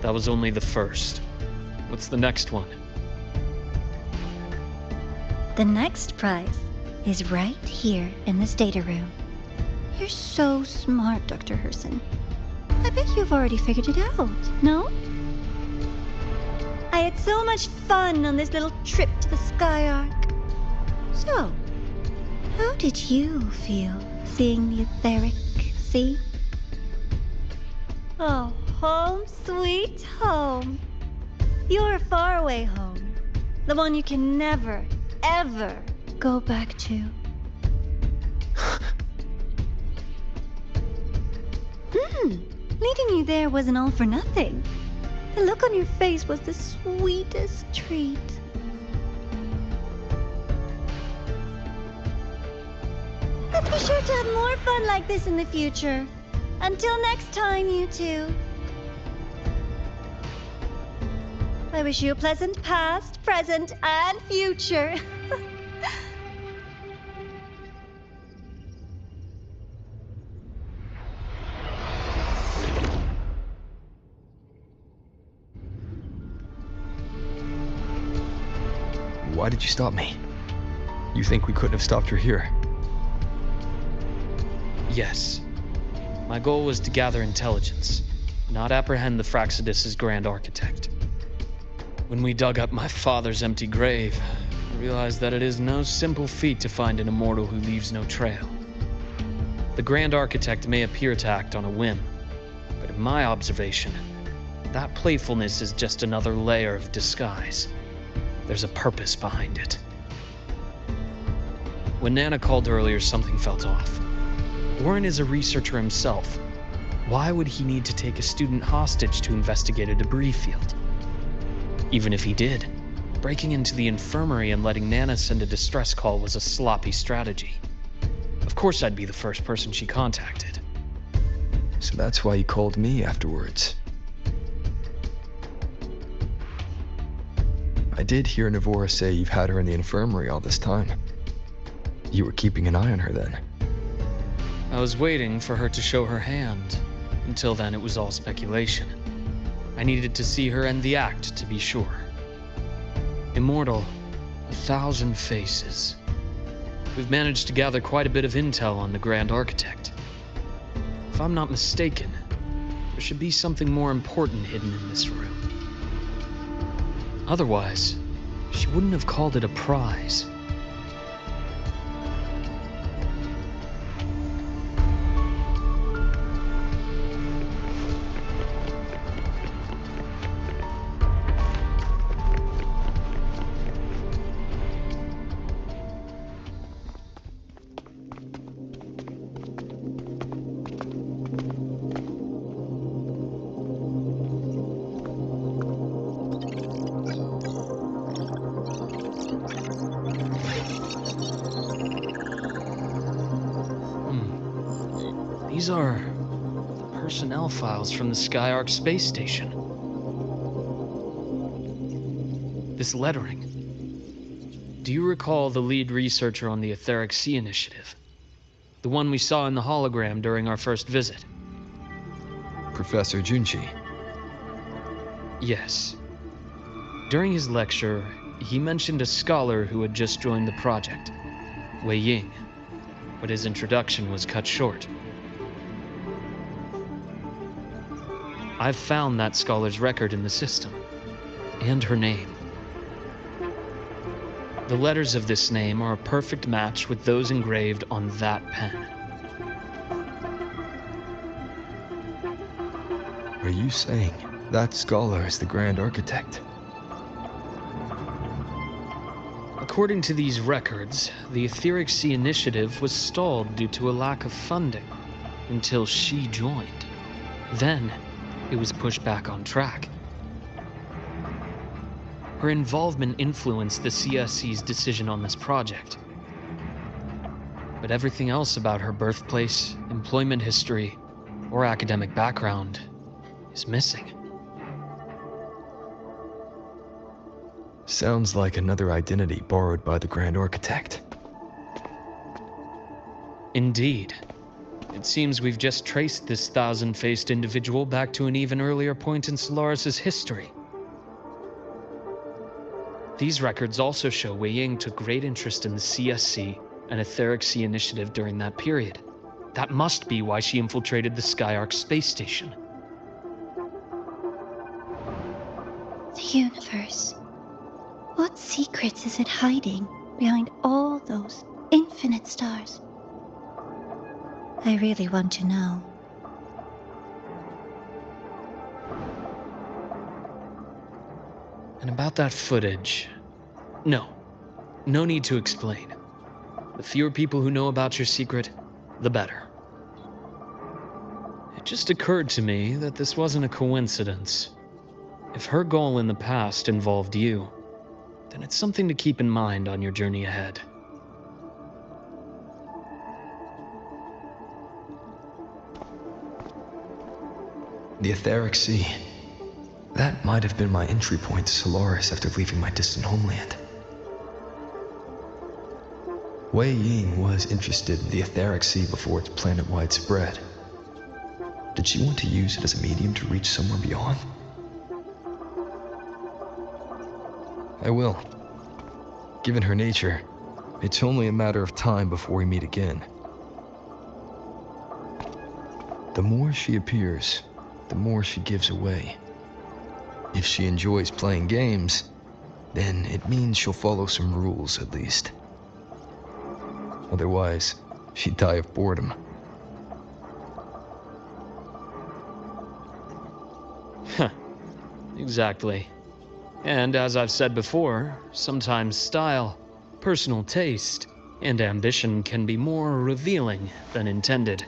That was only the first. What's the next one? The next prize is right here in this data room. You're so smart, Dr. Herson. I bet you've already figured it out, no? I had so much fun on this little trip to the Sky Arc. So, how did you feel seeing the etheric sea? Oh, home sweet home. Your faraway home. The one you can never, ever go back to. Leading you there wasn't all for nothing. The look on your face was the sweetest treat. Let's be sure to have more fun like this in the future. Until next time, you two. I wish you a pleasant past, present, and future. Why did you stop me? You think we couldn't have stopped her here? Yes. My goal was to gather intelligence, not apprehend the Fraxidus' Grand Architect. When we dug up my father's empty grave, I realized that it is no simple feat to find an immortal who leaves no trail. The Grand Architect may appear to act on a whim, but in my observation, that playfulness is just another layer of disguise. There's a purpose behind it. When Nana called earlier, something felt off. Warren is a researcher himself. Why would he need to take a student hostage to investigate a debris field? Even if he did, breaking into the infirmary and letting Nana send a distress call was a sloppy strategy. Of course I'd be the first person she contacted. So that's why you called me afterwards. I did hear Navora say you've had her in the infirmary all this time. You were keeping an eye on her then. I was waiting for her to show her hand. Until then, it was all speculation. I needed to see her end the act to be sure. Immortal, 1,000 faces. We've managed to gather quite a bit of intel on the Grand Architect. If I'm not mistaken, there should be something more important hidden in this room. Otherwise, she wouldn't have called it a prize. These are personnel files from the Skyark space station. This lettering. Do you recall the lead researcher on the Etheric Sea Initiative? The one we saw in the hologram during our first visit? Professor Junchi. Yes. During his lecture, he mentioned a scholar who had just joined the project, Wei Ying, but his introduction was cut short. I've found that scholar's record in the system, and her name. The letters of this name are a perfect match with those engraved on that pen. Are you saying that scholar is the Grand Architect? According to these records, the Etheric Sea Initiative was stalled due to a lack of funding until she joined. Then, it was pushed back on track. Her involvement influenced the CSC's decision on this project. But everything else about her birthplace, employment history, or academic background is missing. Sounds like another identity borrowed by the Grand Architect. Indeed. It seems we've just traced this 1,000-faced individual back to an even earlier point in Solaris' history. These records also show Wei Ying took great interest in the CSC and Etheric Sea Initiative during that period. That must be why she infiltrated the Skyark space station. The universe. What secrets is it hiding behind all those infinite stars? I really want to know. And about that footage... No need to explain. The fewer people who know about your secret, the better. It just occurred to me that this wasn't a coincidence. If her goal in the past involved you, then it's something to keep in mind on your journey ahead. The Etheric Sea. That might have been my entry point to Solaris after leaving my distant homeland. Wei Ying was interested in the Etheric Sea before its planet-wide spread. Did she want to use it as a medium to reach somewhere beyond? I will. Given her nature, it's only a matter of time before we meet again. The more she appears, the more she gives away. If she enjoys playing games, then it means she'll follow some rules at least. Otherwise, she'd die of boredom. Huh. Exactly. And as I've said before, sometimes style, personal taste, and ambition can be more revealing than intended.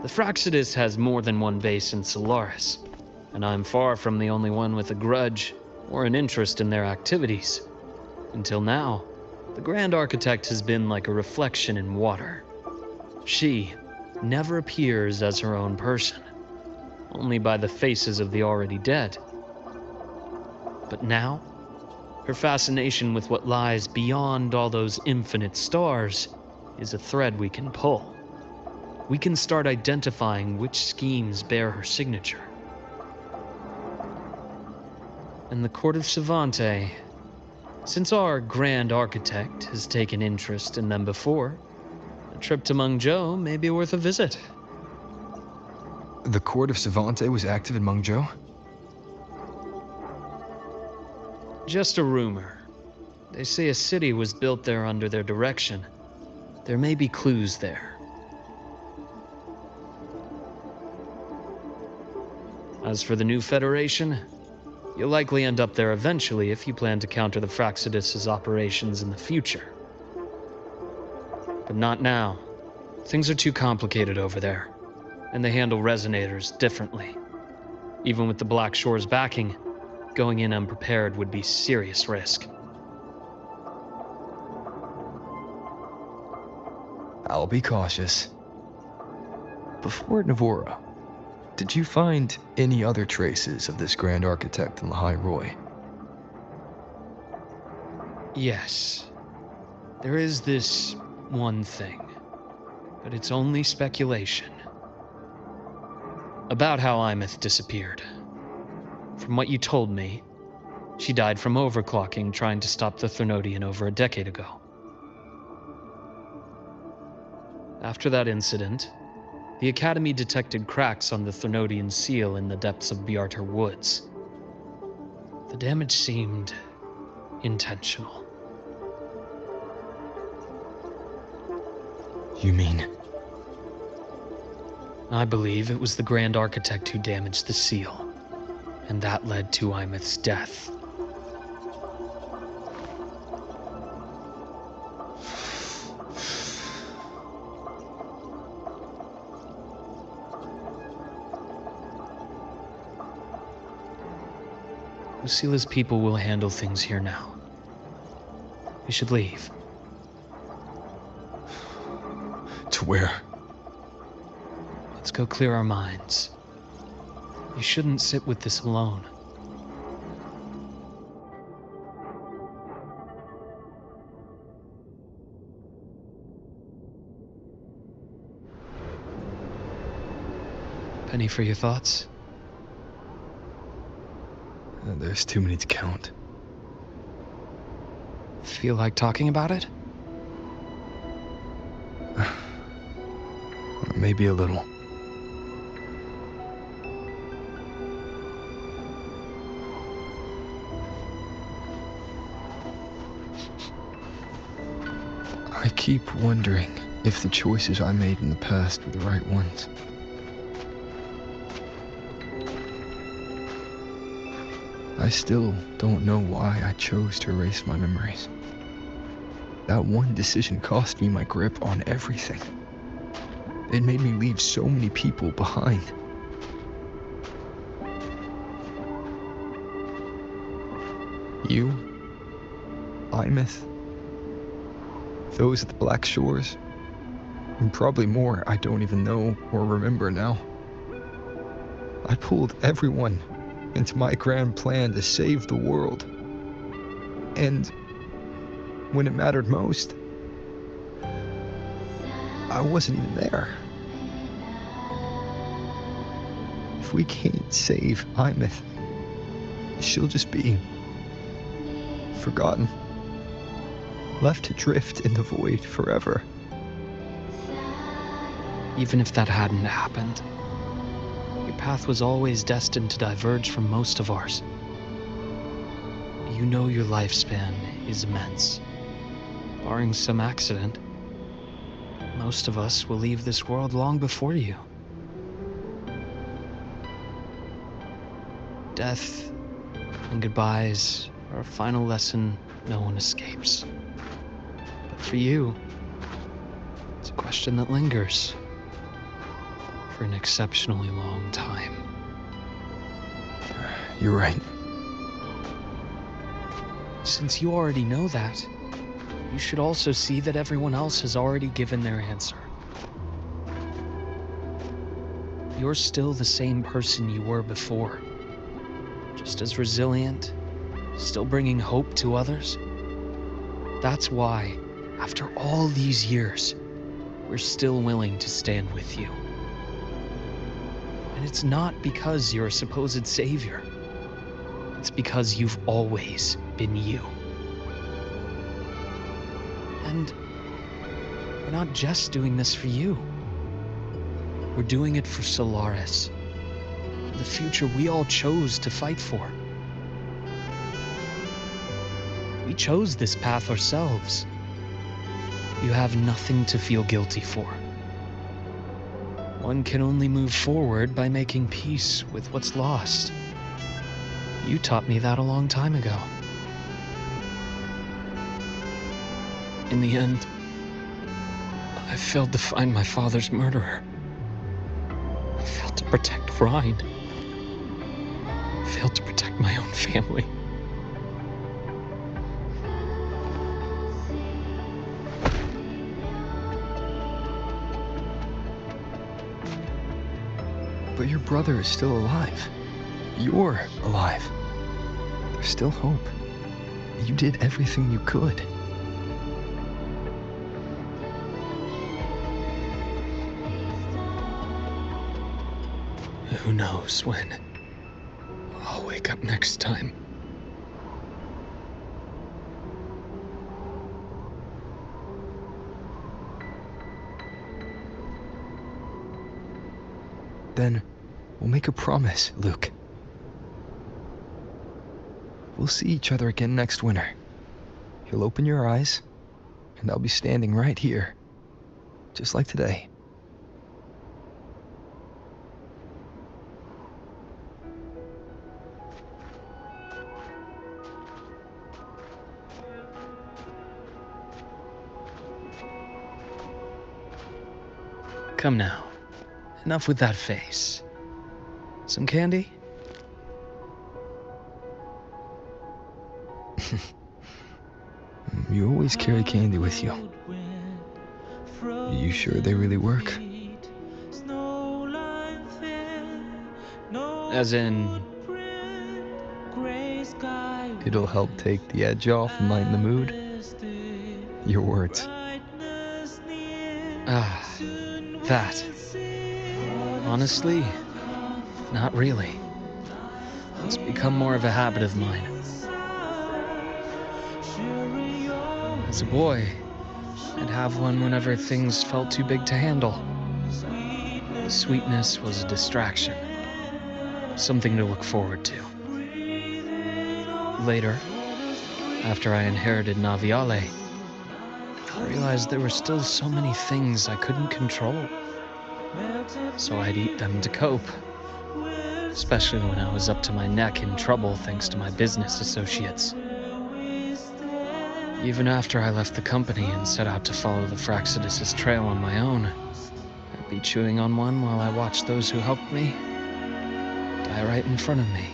The Fraxidus has more than one base in Solaris, and I'm far from the only one with a grudge or an interest in their activities. Until now, the Grand Architect has been like a reflection in water. She never appears as her own person, only by the faces of the already dead. But now, her fascination with what lies beyond all those infinite stars is a thread we can pull. We can start identifying which schemes bear her signature. And the Court of Savante, since our Grand Architect has taken interest in them before, a trip to Mengzhou may be worth a visit. The Court of Savante was active in Mengzhou? Just a rumor. They say a city was built there under their direction. There may be clues there. As for the new Federation, you'll likely end up there eventually if you plan to counter the Fraxidus' operations in the future. But not now. Things are too complicated over there, and they handle resonators differently. Even with the Black Shore's backing, going in unprepared would be serious risk. I'll be cautious. Before Navora, did you find any other traces of this Grand Architect in Lahai Roy? Yes. There is this one thing, but it's only speculation. About how Imeth disappeared. From what you told me, she died from overclocking trying to stop the Thernodian over a decade ago. After that incident, the Academy detected cracks on the Thernodian seal in the depths of Bjartar Woods. The damage seemed intentional. You mean? I believe it was the Grand Architect who damaged the seal, and that led to Imeth's death. Lucila's people will handle things here now. We should leave. To where? Let's go clear our minds. You shouldn't sit with this alone. Penny for your thoughts? There's too many to count. Feel like talking about it? Maybe a little. I keep wondering if the choices I made in the past were the right ones. I still don't know why I chose to erase my memories. That one decision cost me my grip on everything. It made me leave so many people behind. You, Imeth, those at the Black Shores, and probably more I don't even know or remember now. I pulled everyone into my grand plan to save the world. And when it mattered most, I wasn't even there. If we can't save Imeth, she'll just be forgotten, left to drift in the void forever. Even if that hadn't happened, your path was always destined to diverge from most of ours. You know your lifespan is immense. Barring some accident, most of us will leave this world long before you. Death and goodbyes are a final lesson no one escapes. But for you, it's a question that lingers for an exceptionally long time. You're right. Since you already know that, you should also see that everyone else has already given their answer. You're still the same person you were before. Just as resilient, still bringing hope to others. That's why, after all these years, we're still willing to stand with you. And it's not because you're a supposed savior. It's because you've always been you. And we're not just doing this for you. We're doing it for Solaris, the future we all chose to fight for. We chose this path ourselves. You have nothing to feel guilty for. One can only move forward by making peace with what's lost. You taught me that a long time ago. In the end, I failed to find my father's murderer. I failed to protect Rhine. I failed to protect my own family. But your brother is still alive. You're alive. There's still hope. You did everything you could. Who knows when I'll wake up next time. Then we'll make a promise, Luke. We'll see each other again next winter. You'll open your eyes, and I'll be standing right here, just like today. Come now. Enough with that face. Some candy? You always carry candy with you. You sure they really work? As in... It'll help take the edge off and lighten the mood? Your words. Ah, that. Honestly, not really. It's become more of a habit of mine. As a boy, I'd have one whenever things felt too big to handle. The sweetness was a distraction, something to look forward to. Later, after I inherited Naviale, I realized there were still so many things I couldn't control. So I'd eat them to cope. Especially when I was up to my neck in trouble thanks to my business associates. Even after I left the company and set out to follow the Fraxidus' trail on my own, I'd be chewing on one while I watched those who helped me die right in front of me.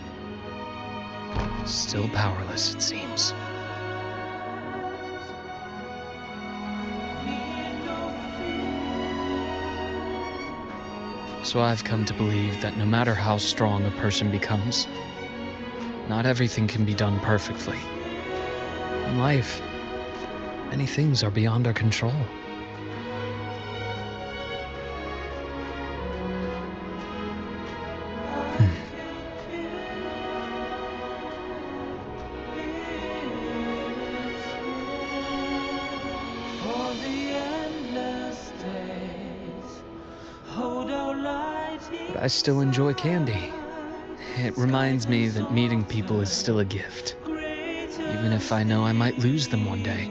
Still powerless, it seems. So I've come to believe that no matter how strong a person becomes, not everything can be done perfectly. In life, many things are beyond our control. But I still enjoy candy. It reminds me that meeting people is still a gift, even if I know I might lose them one day.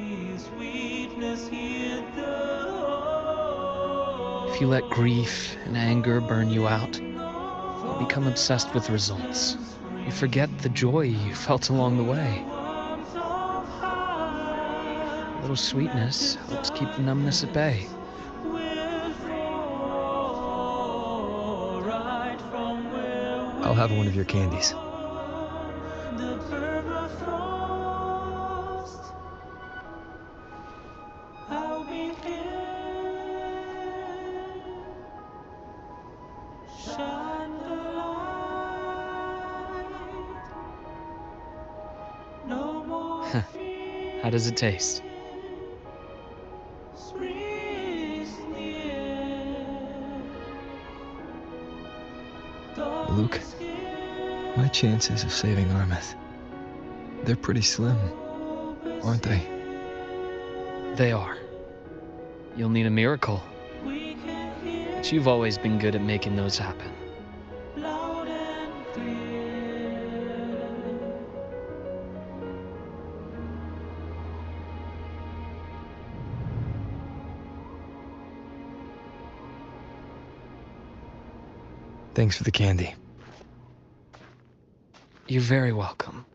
If you let grief and anger burn you out, you become obsessed with results. You forget the joy you felt along the way. A little sweetness helps keep the numbness at bay. I'll have one of your candies. How does it taste? Luke, my chances of saving Armith, they're pretty slim, aren't they? They are. You'll need a miracle. But you've always been good at making those happen. Thanks for the candy. You're very welcome.